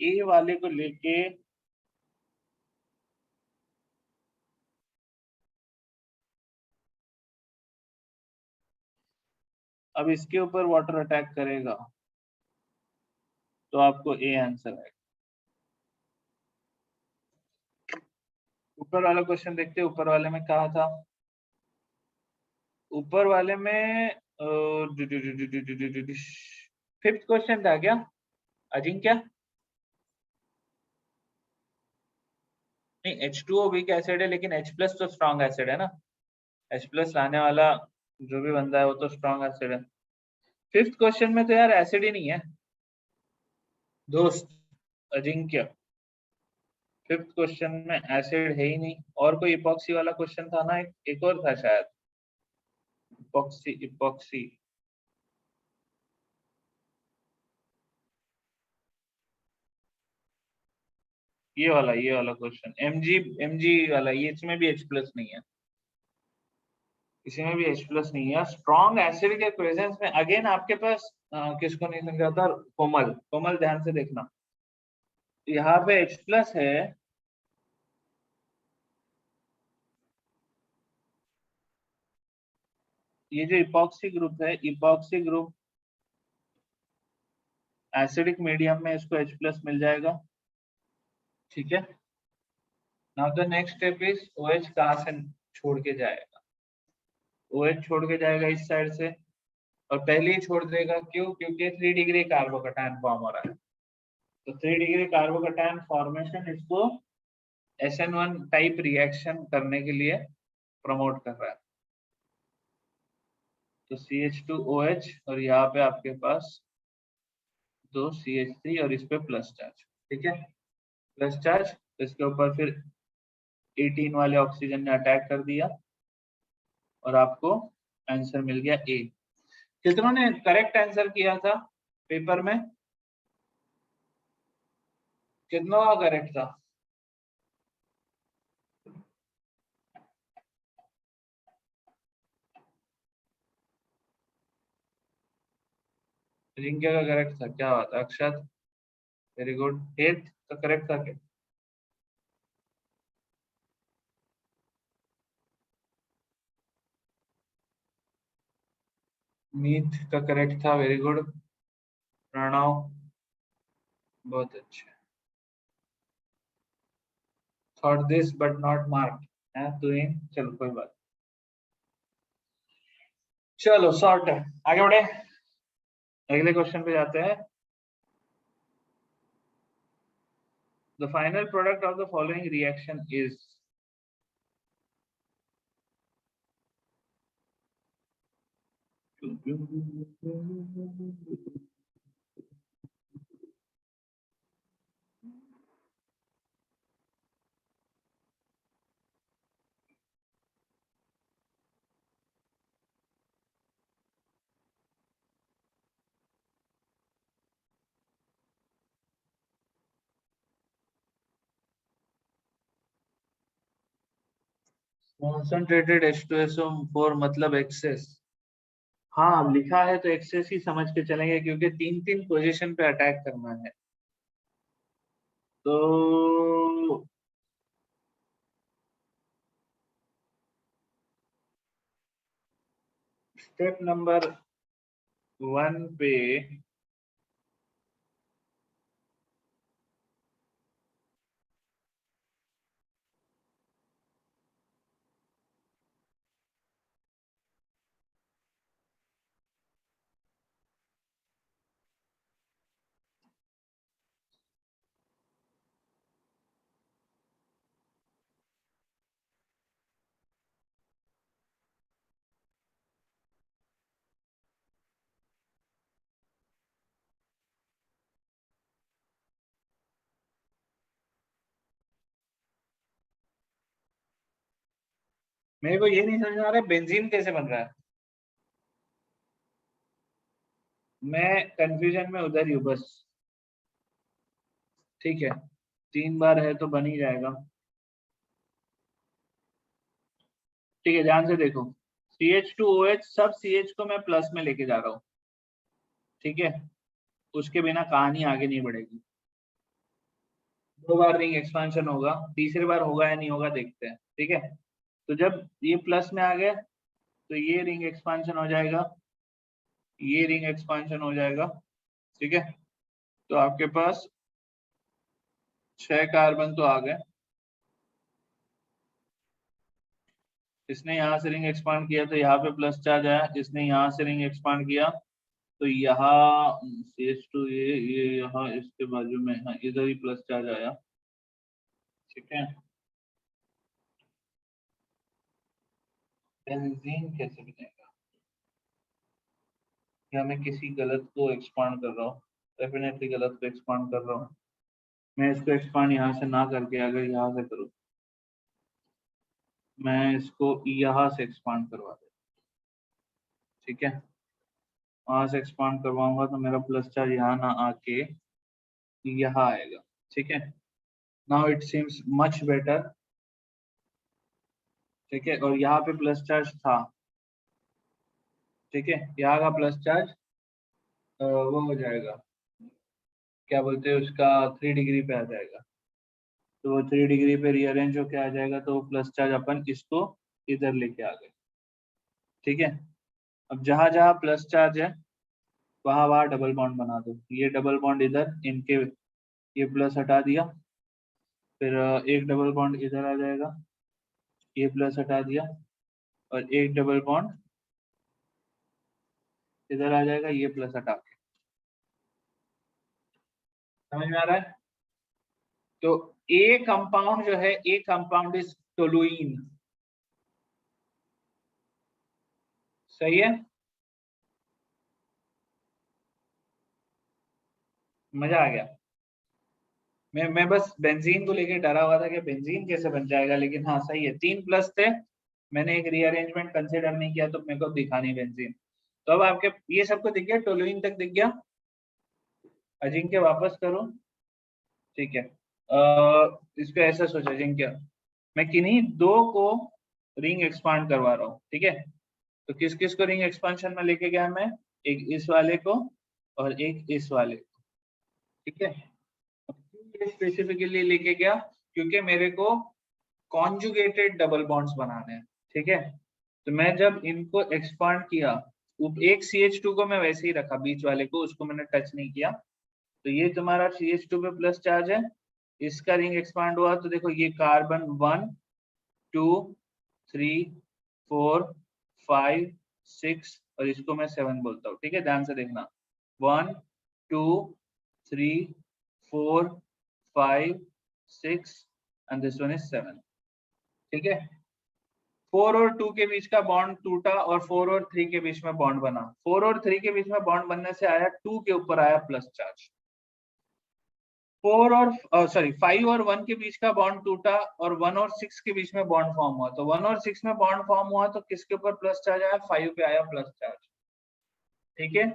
ए वाले को लेके अब इसके ऊपर वाटर अटैक करेगा तो आपको ए आंसर आएगा। ऊपर वाला क्वेश्चन देखते हैं, ऊपर वाले में कहा था, ऊपर वाले में फिफ्थ क्वेश्चन था क्या अजिंक्य? नहीं, H2O वीक एसिड है लेकिन H प्लस तो स्ट्रॉन्ग एसिड है ना, H प्लस लाने वाला जो भी बंदा है वो तो स्ट्रॉन्ग एसिड है। फिफ्थ क्वेश्चन में तो यार एसिड ही नहीं है दोस्त अजिंक्य, फिफ्थ क्वेश्चन में एसिड है ही नहीं। और कोई इपॉक्सी वाला क्वेश्चन था ना, एक और था शायद, इपॉक्सी इपॉक्सी। ये वाला क्वेश्चन एमजी वाला, ये इसमें भी H प्लस नहीं है, इसी में भी H प्लस नहीं है। स्ट्रॉन्ग एसिड के प्रेजेंस में अगेन आपके पास किसको नहीं समझा था, कोमल, कोमल ध्यान से देखना, यहाँ पे H प्लस है, ये जो इपॉक्सी ग्रुप है, इपॉक्सी ग्रुप एसिडिक मीडियम में इसको H प्लस मिल जाएगा, ठीक है। Now the next step is OH कहाँ से छोड़ के जाएगा, OH छोड़ के जाएगा इस साइड से, और पहले ही छोड़ देगा, क्यों? क्योंकि 3 डिग्री कार्बोकैटायन फॉर्म हो रहा है, तो 3 डिग्री कार्बोकैटायन फॉर्मेशन इसको SN1 टाइप रिएक्शन करने के लिए प्रमोट कर रहा है। तो CH2OH और यहाँ पे आपके पास दो CH3 और इस पे प्लस चार्ज, ठीक है, प्लस चार्ज, इसके ऊपर फिर 18 वाले ऑक्सीजन ने अटैक कर दिया और आपको आंसर मिल गया ए। कितनों ने करेक्ट आंसर किया था पेपर में, कितनों का करेक्ट था? रिंकिया का करेक्ट था, क्या बात है अक्षत, वेरी गुड। एट का करेक्ट था क्या? मीत का करेक्ट था, वेरी गुड। प्रणव, बहुत अच्छे। Thought this but not mark है तो इन, चलो कोई बात, चलो सॉर्ट है, आगे बढ़े, अगले क्वेश्चन पे जाते हैं। The final product of the following reaction is, concentrated H2SO4 मतलब एक्सेस। हाँ अब लिखा है तो एक्सेस ही समझ के चलेंगे क्योंकि तीन तीन पोजीशन पे अटैक करना है। तो स्टेप नंबर 1 पे मेरे को ये नहीं समझ में आ रहा है बेंजीन कैसे बन रहा है। मैं कंफ्यूजन में उधर ही हूँ बस। ठीक है, 3 बार है तो बन ही जाएगा। ठीक है, ध्यान से देखो, CH2OH सब CH को मैं प्लस में लेके जा रहा हूँ। ठीक है, उसके बिना कहानी आगे नहीं बढ़ेगी। 2 बार रिंग एक्सपांशन होगा, तीसरी बार होगा या नहीं होगा देखते हैं। ठीक है, तो जब ये प्लस में आ गया तो ये रिंग एक्सपांशन हो जाएगा, ये रिंग एक्सपांशन हो जाएगा। ठीक है, तो आपके पास 6 कार्बन तो आ गए। इसने यहाँ से रिंग एक्सपांड किया तो यहाँ पे प्लस चार्ज आया, इसने यहाँ से रिंग एक्सपांड किया तो यहाँ CH2 ये यहाँ इसके बाजू में, हाँ इधर ही प्लस चार्ज आया। ठीक है, बेंजीन कैसे बनेगा? क्या मैं किसी गलत को एक्सपांड कर रहा हूँ? डेफिनेटली गलत को एक्सपांड कर रहा हूँ। मैं इसको एक्सपांड यहाँ से ना करके अगर यहाँ से करूँ, मैं इसको यहाँ से एक्सपांड करवा दे। ठीक है, वहां से एक्सपांड करवाऊंगा तो मेरा प्लस चार्ज यहाँ ना आके यहाँ आएगा। ठीक है, now it seems much better. ठीक है, और यहाँ पे प्लस चार्ज था। ठीक है, यहाँ का प्लस चार्ज वो हो जाएगा, क्या बोलते हैं उसका, 3 डिग्री पे आ जाएगा। तो वो 3 डिग्री पे रीअरेंज होके आ जाएगा, तो प्लस चार्ज अपन इसको इधर लेके आ गए। ठीक है, अब जहां जहां प्लस चार्ज है वहां वहां डबल बॉन्ड बना दो। ये डबल बॉन्ड इधर, इनके ये प्लस हटा दिया, फिर एक डबल बॉन्ड इधर आ जाएगा, ये प्लस हटा दिया, और एक डबल बॉन्ड इधर आ जाएगा, ये प्लस हटा के। समझ में आ रहा है? तो ए कंपाउंड जो है, ए कंपाउंड इज टोलुइन। सही है, मजा आ गया। मैं बस बेंजीन को लेके डरा हुआ था कि बेंजीन कैसे बन जाएगा, लेकिन हाँ सही है, 3 प्लस थे, मैंने एक रीअरेंजमेंट कंसिडर नहीं किया तो मेरे को दिखा नहीं बेंजीन। तो अब आपके ये सबको दिख गया, टोलुइन तक दिख गया। अजिंक्य वापस करो। ठीक है, इसको ऐसा सोचो अजिंक्य, मैं किन्हीं 2 को रिंग एक्सपांड करवा रहा हूँ। ठीक है, तो किस किस को रिंग एक्सपांशन में लेके गया मैं? एक इस वाले को और एक इस वाले को। ठीक है, ये स्पेसिफिकली लेके गया क्योंकि मेरे को कॉन्जुगेटेड डबल बॉन्ड्स बनाने हैं। ठीक है, तो मैं जब इनको एक्सपांड किया, एक CH2 को मैं वैसे ही रखा, बीच वाले को उसको मैंने टच नहीं किया, तो ये तुम्हारा CH2 पे प्लस चार्ज है, इसका रिंग एक्सपांड हुआ तो देखो ये कार्बन 1 2 3 4 5 6 और इसको मैं 7 बोलता हूँ। ठीक है, ध्यान से देखना, 1 2 3 4 5 6 एंड दिस वन इज 7। ठीक है, 4 और 2 के बीच का बॉन्ड टूटा और 4 और 3 के बीच में बॉन्ड बना। 4 और 3 के बीच में बॉन्ड बनने से आया 2 के ऊपर आया प्लस चार्ज। 4 और सॉरी 5 और 1 के बीच का बॉन्ड टूटा और 1 और 6 के बीच में बॉन्ड फॉर्म हुआ, तो 1 और 6 में बॉन्ड फॉर्म हुआ तो किसके ऊपर प्लस चार्ज आया? 5 पे आया प्लस चार्ज। ठीक है,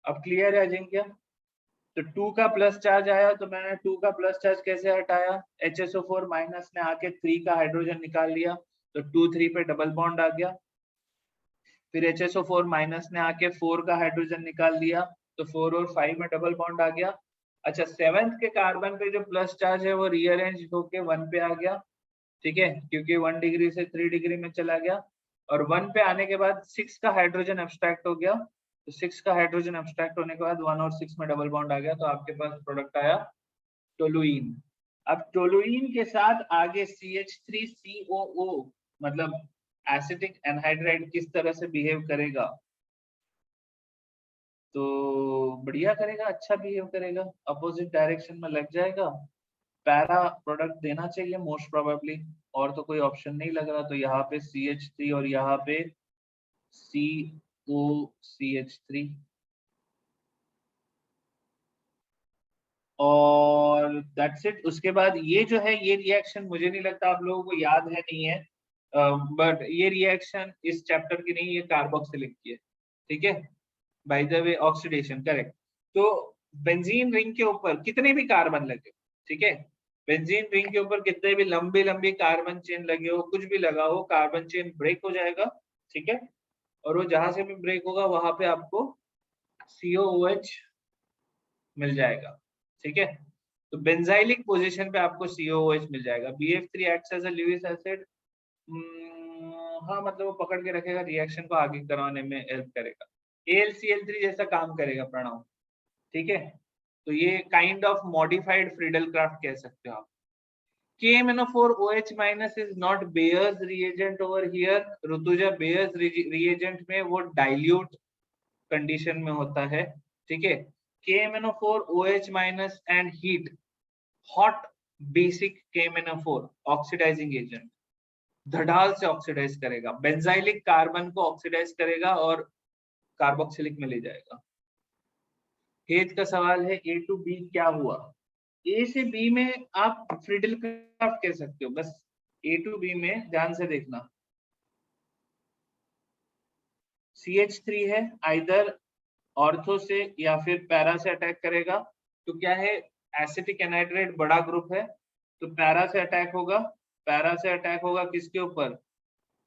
अब क्लियर है अजिंक्य? तो 2 का प्लस चार्ज आया तो मैंने 2 का प्लस चार्ज कैसे हटाया? HSO4 माइनस ने आके 3 का हाइड्रोजन निकाल लिया, तो 2 3 पे डबल बॉन्ड आ गया। फिर HSO4 माइनस ने आके 4 का हाइड्रोजन निकाल दिया, तो 4 और 5 में डबल बॉन्ड आ गया। अच्छा, 7th के कार्बन पे जो प्लस चार्ज है वो रीअरेंज होके 1 पे आ गया। ठीक है, क्योंकि 1 डिग्री से 3 डिग्री में चला गया, और 1 पे आने के बाद 6 का हाइड्रोजन एब्स्ट्रैक्ट हो गया, तो 6 का हाइड्रोजन एब्स्ट्रैक्ट होने के बाद 1 और 6 में डबल बॉन्ड आ गया, तो आपके पास प्रोडक्ट आया टोलुइन। अब टोलुइन के साथ आगे CH3COO मतलब एसिटिक एनहाइड्राइड किस तरह से बिहेव करेगा? तो बढ़िया करेगा, अच्छा बिहेव करेगा, अपोजिट डायरेक्शन में लग जाएगा, पैरा प्रोडक्ट देना चाहिए मोस्ट प्रोबेबली, और तो कोई ऑप्शन नहीं लग रहा। तो यहाँ पे CH3 और यहाँ पे COCH3, और दैट्स इट। उसके बाद ये जो है ये रिएक्शन मुझे नहीं लगता आप लोगों को याद है, नहीं है, बट ये रिएक्शन इस चैप्टर की नहीं, ये कार्बोक्सिलिक की है, ठीक है। By the way oxidation correct. तो बेंजीन रिंग के ऊपर कितने भी कार्बन लगे, ठीक है, बेंजीन रिंग के ऊपर कितने भी लंबी लंबी कार्बन चेन लगे हो, कुछ भी लगा हो, कार्बन चेन ब्रेक हो जाएगा, ठीक है। और वो जहां से भी ब्रेक होगा वहां पे आपको COOH मिल जाएगा, ठीक है। तो बेंजाइलिक पोजीशन पे आपको COOH मिल जाएगा। BF3 acts as a Lewis acid, हाँ मतलब वो पकड़ के रखेगा, रिएक्शन को आगे करवाने में हेल्प करेगा। AlCl3 जैसा काम करेगा प्रणव, ठीक है। तो ये kind of modified Friedel craft कह सकते हो आप। KMnO4OH minus is not Bayer's reagent over here। Rutuja Bayer's reagent में वो dilute कंडीशन में होता है, ठीक है। KMnO4OH minus and heat, hot basic KMnO4 oxidising agent, धड़ाल से ऑक्सीडाइज करेगा, बेंजाइलिक कार्बन को ऑक्सीडाइज करेगा और कार्बोक्सिलिक में ले जाएगा। हेज का सवाल है A to B क्या हुआ। A से B में आप फ्रीडल क्राफ्ट कह सकते हो, बस A to B में ध्यान से देखना। CH3 है, आइदर ऑर्थो से या फिर पैरा से अटैक करेगा। तो क्या है, एसिटिक एनहाइड्रेट बड़ा ग्रुप है, तो पैरा से अटैक होगा। पैरा से अटैक होगा किसके ऊपर,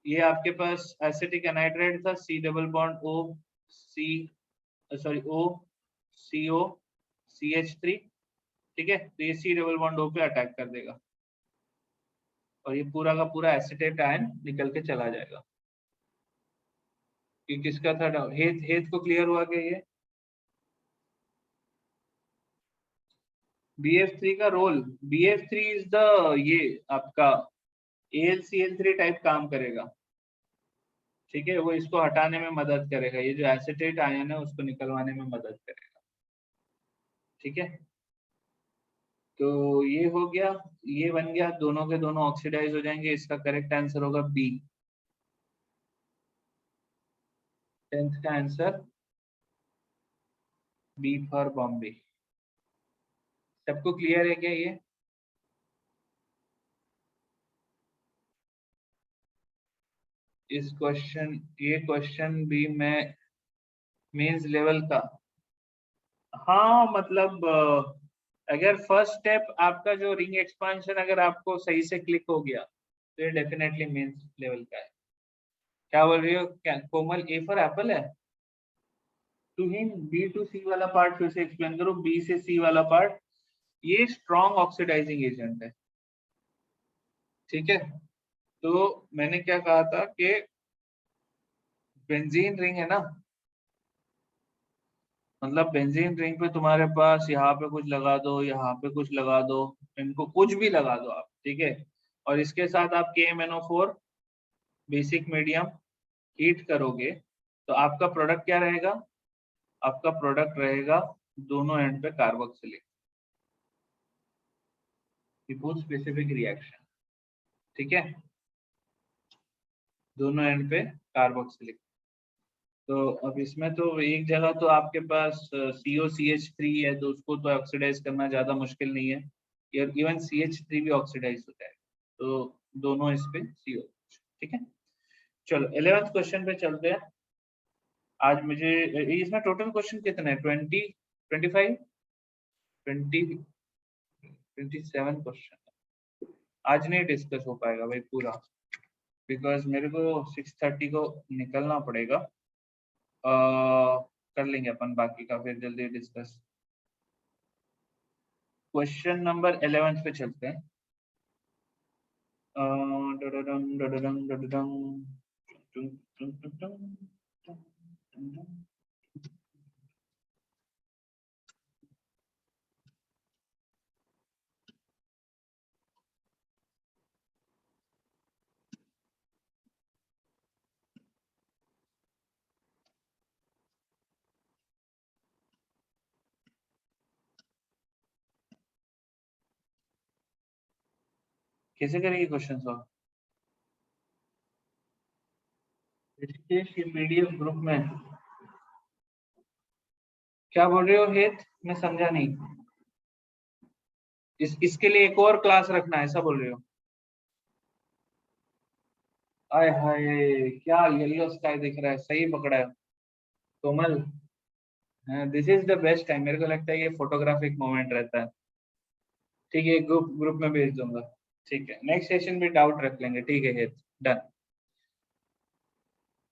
ये आपके पास एसिटिक एनहाइड्रेट था, C double bond O C sorry O CO CH3, ठीक है। तो ये C डबल बॉन्ड O पे अटैक कर देगा और ये पूरा का पूरा एसिटेट आयन निकल के चला जाएगा। कि किसका था, हेथ हेथ को क्लियर हुआ क्या ये। BF3 का रोल, BF3 इज द ये आपका AlCl3 टाइप काम करेगा, ठीक है। वो इसको हटाने में मदद करेगा, ये जो एसिटेट आयन है उसको निकलवाने में मदद करेगा, ठीक है। तो ये हो गया, ये बन गया, दोनों के दोनों ऑक्सीडाइज हो जाएंगे। इसका करेक्ट आंसर होगा B। 10th का आंसर B फॉर बॉम्बे। सबको क्लियर है क्या ये। इस क्वेश्चन, ये क्वेश्चन भी मैं मेंस लेवल का, हाँ मतलब अगर फर्स्ट स्टेप आपका जो रिंग एक्सपांशन अगर आपको सही से क्लिक हो गया तो ये डेफिनेटली मेंस लेवल का है। क्या बोल रही हो क्या कोमल, A फॉर एप्पल है। To him B to C वाला पार्ट फिर से एक्सप्लेन करो, B से C वाला पार्ट, ये स्ट्रॉन्ग ऑक्सीडाइजिंग एजेंट है, ठीक है। तो मैंने क्या कहा था कि बेंजीन रिंग है ना, मतलब बेंजीन रिंग पे तुम्हारे पास यहाँ पे कुछ लगा दो, यहाँ पे कुछ लगा दो, इनको कुछ भी लगा दो आप, ठीक है। और इसके साथ आप KMnO4 बेसिक मीडियम हीट करोगे तो आपका प्रोडक्ट क्या रहेगा, आपका प्रोडक्ट रहेगा दोनों एंड पे कार्बोक्सिलिक, बहुत स्पेसिफिक रिएक्शन, ठीक है, दोनों एंड पे कार्बोक्सिलिक। तो अब इसमें तो एक जगह तो आपके पास COCH3 है, तो उसको तो ऑक्सीडाइज करना ज्यादा मुश्किल नहीं है, इवन CH3 भी ऑक्सीडाइज होता है, तो दोनों इस पे CO, ठीक है। चलो 11th क्वेश्चन पे चलते हैं। आज मुझे इसमें टोटल क्वेश्चन कितने हैं, 20 25 20 27 क्वेश्चन। आज नहीं डिस्कस हो पाएगा भाई पूरा, बिकॉज मेरे को 6:30 को निकलना पड़ेगा। कर लेंगे अपन बाकी का फिर जल्दी डिस्कस। क्वेश्चन नंबर 11 पे चलते हैं। डडडम, डडडम, डडडम, टुम, टुम, टुम, टुम, टुम, टुम, टुम। कैसे करेंगे क्वेश्चन सॉल्व, ऋषिकेश ये PDF ग्रुप में। क्या बोल रहे हो हेत, मैं समझा नहीं। इसके लिए एक और क्लास रखना है, ऐसा बोल रहे हो? आय हाय, क्या येलो स्काई दिख रहा है, सही पकड़ा है Komal. This is the best time, मेरे को लगता है ये फोटोग्राफिक मोमेंट रहता है। ठीक है, ग्रुप ग्रुप में भेज दूंगा। ठीक है, नेक्स्ट सेशन में डाउट रख लेंगे, ठीक है, डन।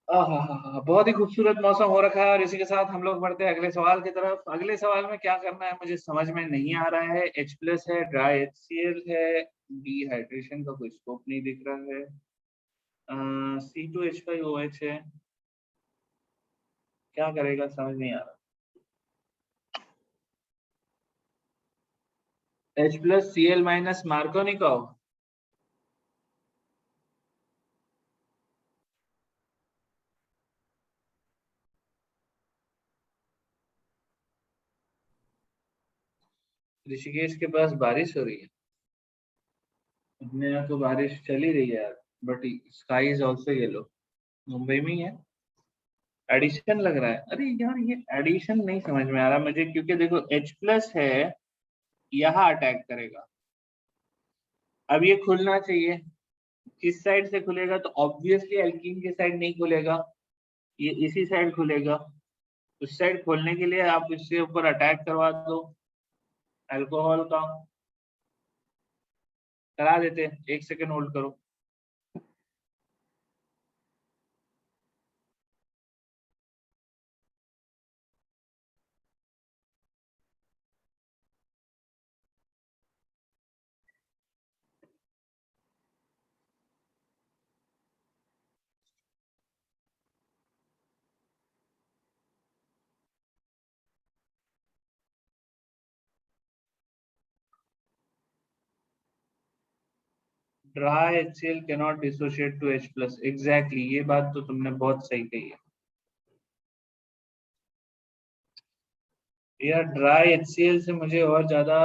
बहुत ही खूबसूरत मौसम हो रखा है, और इसी के साथ हम लोग बढ़ते हैं अगले सवाल की तरफ। अगले सवाल में क्या करना है मुझे समझ में नहीं आ रहा है। H प्लस है, ड्राई HCl है, डिहाइड्रेशन का कोई स्कोप नहीं दिख रहा है, C2H5OH है, क्या करेगा समझ नहीं आ रहा। H plus Cl minus Markovnikov, Rishikesh के पास बारिश हो रही है, अपने यहाँ तो बारिश चल ही रही है यार, but sky is also yellow. Mumbai में ही है, एडिशन लग रहा है। अरे यार ये एडिशन नहीं समझ में आ रहा मुझे, क्योंकि देखो H प्लस है, यहाँ अटैक करेगा, अब ये खुलना चाहिए, किस साइड से खुलेगा? तो ऑब्वियसली एल्कीन के साइड नहीं खुलेगा, ये इसी साइड खुलेगा। उस साइड खोलने के लिए आप इसके ऊपर अटैक करवा दो अल्कोहल का, करा देते। एक सेकंड होल्ड करो। Dry HCl cannot dissociate to H plus, exactly, ये बात तो तुमने बहुत सही कही है यार। ड्राई HCl से मुझे और ज्यादा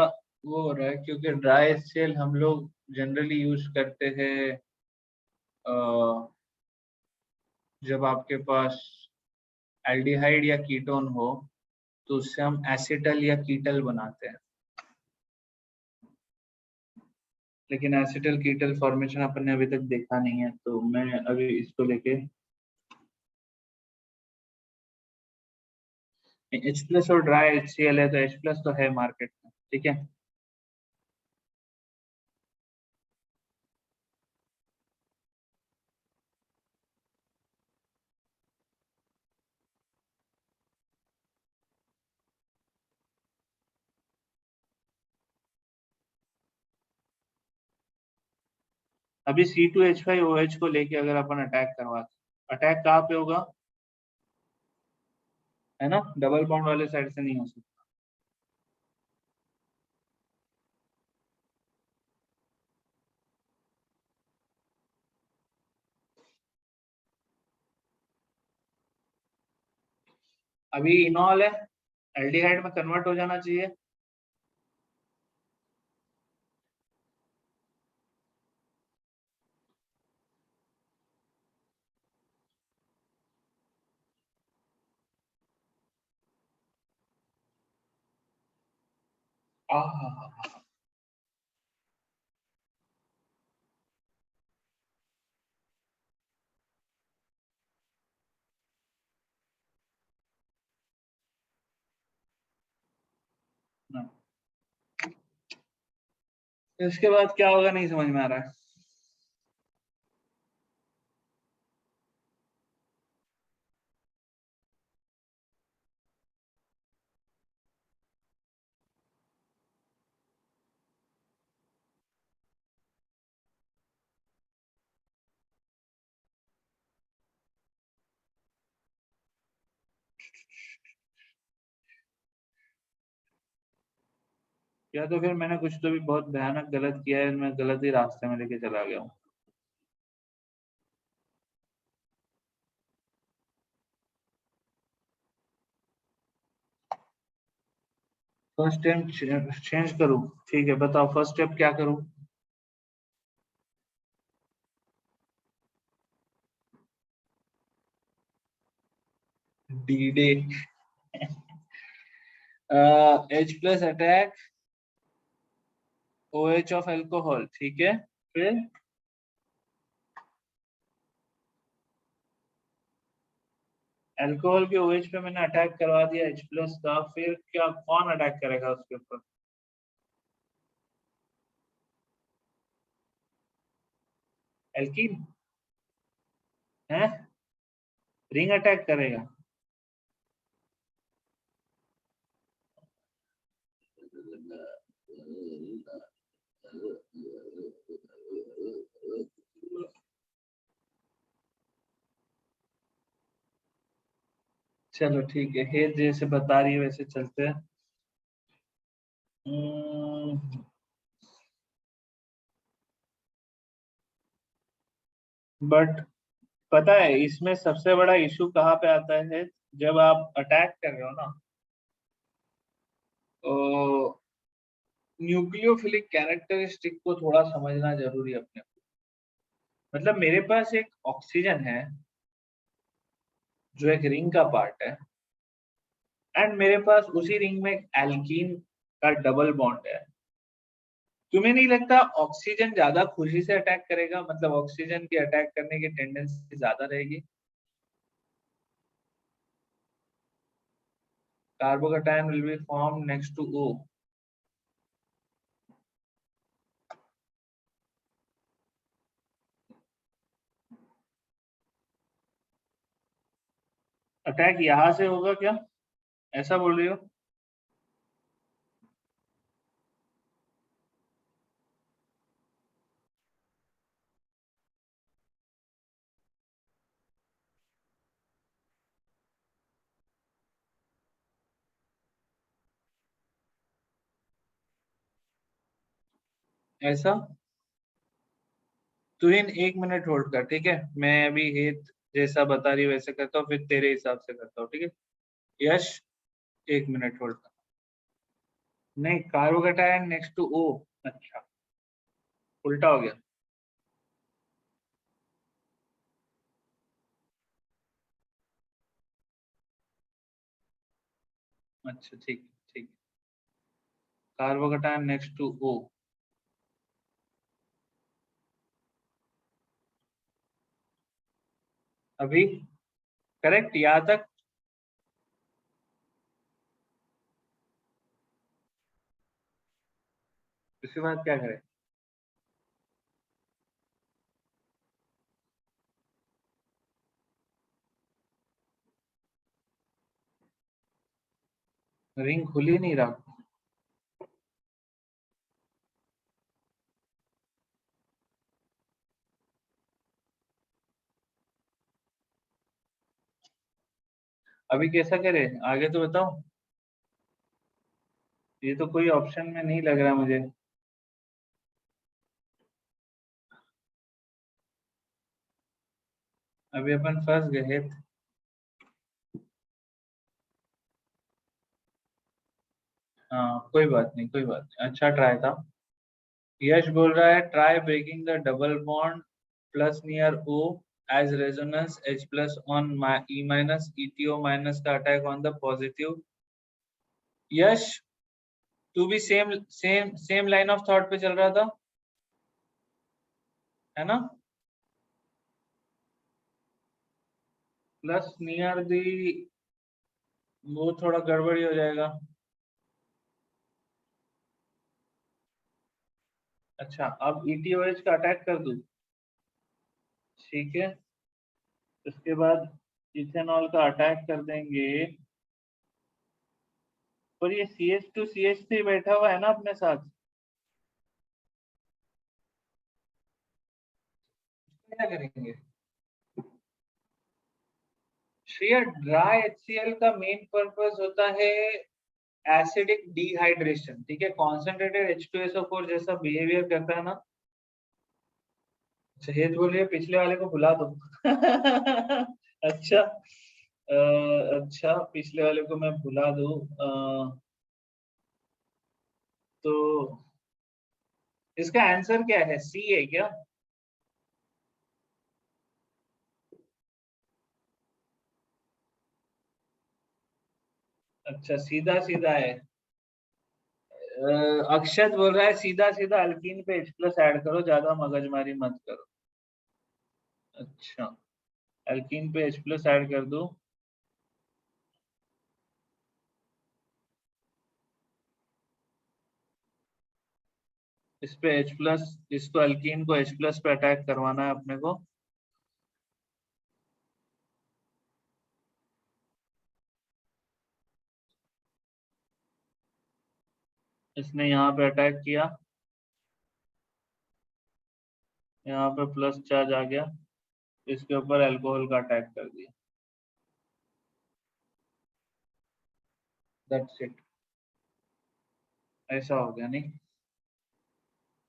वो हो रहा है, क्योंकि ड्राई HCl हम लोग जनरली यूज करते हैं जब आपके पास एल्डिहाइड या कीटोन हो, तो उससे हम एसिटल या कीटल बनाते हैं। लेकिन एसिटल कीटल फॉर्मेशन अपन ने अभी तक देखा नहीं है, तो मैं अभी इसको लेके H प्लस और ड्राई HCl है, तो H प्लस तो है मार्केट में, ठीक है। अभी C2H5OH को लेके अगर अपन अटैक करवाते, अटैक कहाँ पे होगा, है ना, डबल बॉन्ड वाले साइड से नहीं हो सकता। अभी इनॉल है, एल्डिहाइड में कन्वर्ट हो जाना चाहिए। आह, इसके बाद क्या होगा नहीं समझ में आ रहा है। या तो फिर मैंने कुछ तो भी बहुत भयानक गलत किया है, मैं गलत ही रास्ते में लेके चला गया हूँ। फर्स्ट स्टेप चेंज करूँ? ठीक है, बताओ फर्स्ट स्टेप क्या करूँ। D day, H plus attack OH of alcohol, ठीक है। फिर एल्कोहल के OH पे मैंने अटैक करवा दिया H+ का, फिर क्या कौन अटैक करेगा उसके ऊपर? एल्कीन है, रिंग अटैक करेगा। चलो ठीक है, हे जैसे बता रही है वैसे चलते हैं। बट पता है इसमें सबसे बड़ा इशू कहाँ पे आता है? जब आप अटैक कर रहे हो ना, तो न्यूक्लियोफिलिक कैरेक्टरिस्टिक को थोड़ा समझना जरूरी है अपने को। मतलब मेरे पास एक ऑक्सीजन है जो एक रिंग का पार्ट है, एंड मेरे पास उसी रिंग में एक एल्कीन का डबल बॉन्ड है। तुम्हें नहीं लगता ऑक्सीजन ज्यादा खुशी से अटैक करेगा? मतलब ऑक्सीजन की अटैक करने की टेंडेंसी ज्यादा रहेगी। Carbocation will be form next to O। Attack यहां से होगा क्या, ऐसा बोल रही हो? ऐसा? तू इन 1 मिनट होल्ड कर, ठीक है। मैं अभी हेत जैसा बता रही वैसे करता हूँ, फिर तेरे हिसाब से करता हूँ, ठीक है। यश, 1 मिनट होल्ड कर। नहीं, कार्बोकैटायन नेक्स्ट टू O। अच्छा, उल्टा हो गया। अच्छा ठीक, ठीक। Carbocation next to O। अभी करेक्ट यहाँ तक? उसके बाद क्या करें? रिंग खुल ही नहीं रहा। अभी कैसा करें, आगे तो बताओ। ये तो कोई ऑप्शन में नहीं लग रहा मुझे। अभी अपन फंस गए। हाँ कोई बात नहीं, कोई बात नहीं, अच्छा ट्राई था। यश बोल रहा है try breaking the double bond plus near O as resonance H+ on E- ETO- का attack on the positive. Yash, तू भी same same same line of thought पे चल रहा था, है ना? प्लस नियर दी, वो थोड़ा गड़बड़ी हो जाएगा। अच्छा, अब ETOH का अटैक कर दूं? ठीक है। उसके बाद इथेनॉल का अटैक कर देंगे। और ये CH2CH3 बैठा हुआ है ना अपने साथ, क्या करेंगे? श्रेया, ड्राई HCl का मेन पर्पस होता है एसिडिक डिहाइड्रेशन, ठीक है। कॉन्सेंट्रेटेड H2SO4 जैसा बिहेवियर करता है ना। शहीद बोल रही है पिछले वाले को भुला दो। अच्छा, अच्छा पिछले वाले को मैं भुला दूं, तो इसका आंसर क्या है, C है क्या? अच्छा, सीधा सीधा है। अक्षत बोल रहा है सीधा सीधा अल्कीन पे H प्लस ऐड करो, ज्यादा मगजमारी मत करो। अच्छा, अल्कीन पे H प्लस ऐड कर दो। इस पे H प्लस, इसको अल्कीन को H प्लस पे अटैक करवाना है अपने को। इसने यहाँ पे अटैक किया, यहाँ पे प्लस चार्ज आ गया, इसके ऊपर अल्कोहल का अटैक कर दिया। दैट्स इट, ऐसा हो गया नहीं।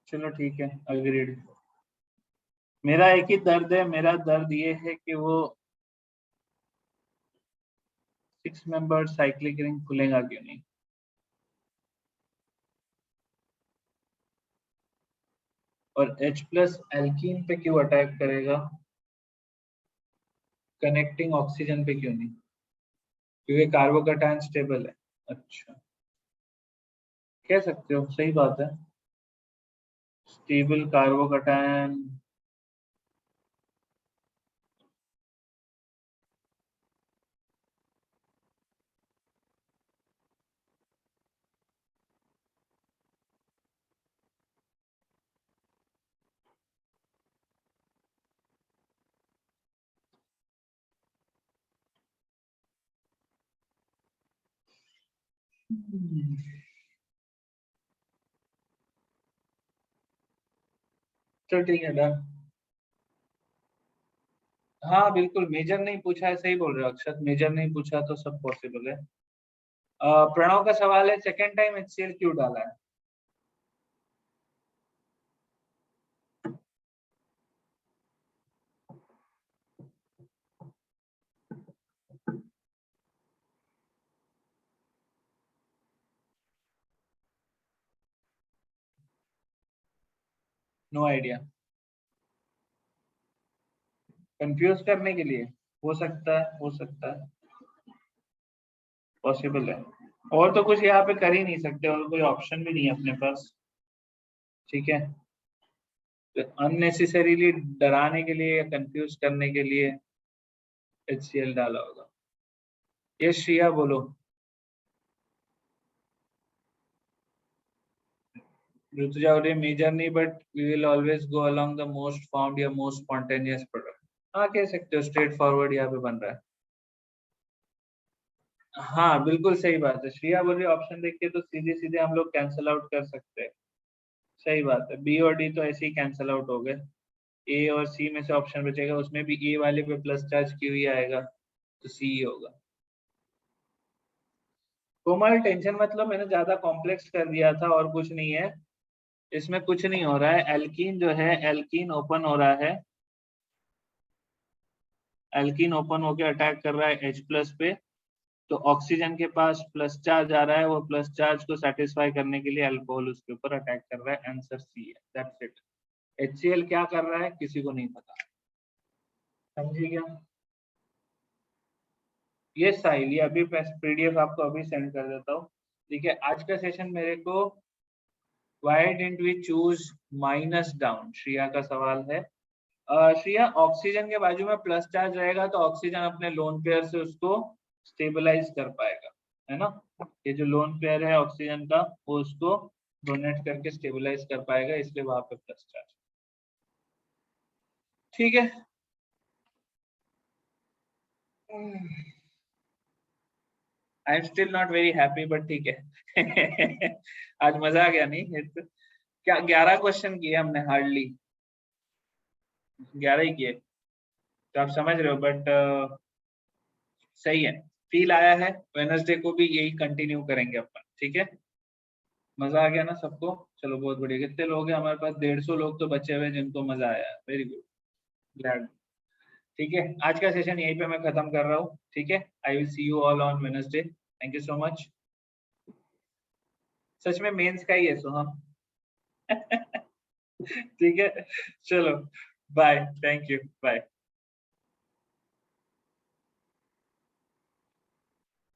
चलो ठीक है, अग्रीड। मेरा एक ही दर्द है, मेरा दर्द ये है कि वो 6 मेंबर साइक्लिक रिंग खुलेगा क्यों नहीं। और H प्लस एल्कीन पे क्यों अटैक करेगा, कनेक्टिंग ऑक्सीजन पे क्यों नहीं, क्योंकि कार्बोकैटायन स्टेबल है। अच्छा, कह सकते हो, सही बात है। Stable carbocation. चल ठीक है, डन। हाँ बिल्कुल, मेजर नहीं पूछा है, सही बोल रहे हो अक्षत, मेजर नहीं पूछा तो सब पॉसिबल है। प्रणव का सवाल है, सेकेंड टाइम HCl क्यों डाला है। No idea. कंफ्यूज करने के लिए, हो सकता है, हो सकता है, पॉसिबल है। और तो कुछ यहाँ पे कर ही नहीं सकते, और कोई ऑप्शन भी नहीं है अपने पास। ठीक है, तो अननेसेसरीली डराने के लिए या कंफ्यूज करने के लिए HCl डाला होगा। ये श्रिया बोलो। ऋतुजा बोलिए मेजर नहीं, but we will always go along the most found या मोस्ट स्पॉन्टेनियस प्रोडक्ट। हाँ कह सकते हो, स्ट्रेट फॉरवर्ड यहाँ पे बन रहा है। हाँ बिल्कुल सही बात है, श्रिया बोलिए ऑप्शन देख के तो सीधे सीधे हम लोग कैंसिल आउट कर सकते हैं। सही बात है, बी और डी तो ऐसे ही कैंसिल आउट हो गए। ए और सी में से ऑप्शन बचेगा, उसमें भी ए वाले पे प्लस चार्ज क्यों ही आएगा, तो सी ही होगा। कोमल टेंशन मतलब मैंने ज्यादा कॉम्प्लेक्स कर दिया था, और कुछ नहीं है। इसमें कुछ नहीं हो रहा है, एल्कीन जो है, एल्कीन ओपन हो रहा है, एल्कीन ओपन होके अटैक कर रहा है H प्लस पे। तो ऑक्सीजन के पास प्लस चार्ज आ रहा है, वो प्लस चार्ज को सेटिस्फाई करने के लिए अल्कोहल उसके ऊपर अटैक कर रहा है। आंसर सी है, दैट्स इट। HCl क्या कर रहा है किसी को नहीं पता। समझिए क्या। ये साहिल, ये अभी PDF आपको अभी सेंड कर देता हूँ। ठीक है, आज का सेशन मेरे को why didn't we choose minus down, Shriya का सवाल है। श्रिया, ऑक्सीजन के बाजू में प्लस चार्ज रहेगा तो ऑक्सीजन अपने लोन पेयर से उसको स्टेबलाइज कर पाएगा, है ना। ये जो लोन पेयर है ऑक्सीजन का, वो उसको डोनेट करके स्टेबलाइज कर पाएगा, इसलिए वहां पे प्लस चार्ज। ठीक है। I am still not very happy, but ठीक है। आज मजा आ गया नहीं। क्या 11 क्वेश्चन किए हमने, हार्डली 11 ही किए, तो आप समझ रहे हो, बट सही है। फील आया है, वेडनेसडे को भी यही कंटिन्यू करेंगे अपन, ठीक है। मजा आ गया ना सबको, चलो बहुत बढ़िया। कितने लोग हैं हमारे पास, 150 लोग तो बचे हुए जिनको मजा आया, वेरी गुड, ग्लैड। ठीक है, आज का सेशन यहीं पे मैं खत्म कर रहा हूँ, ठीक है। I will see you all on Wednesday, thank you so much. सच में मेंस का ही है सोहम। ठीक है, चलो बाय, थैंक यू, बाय।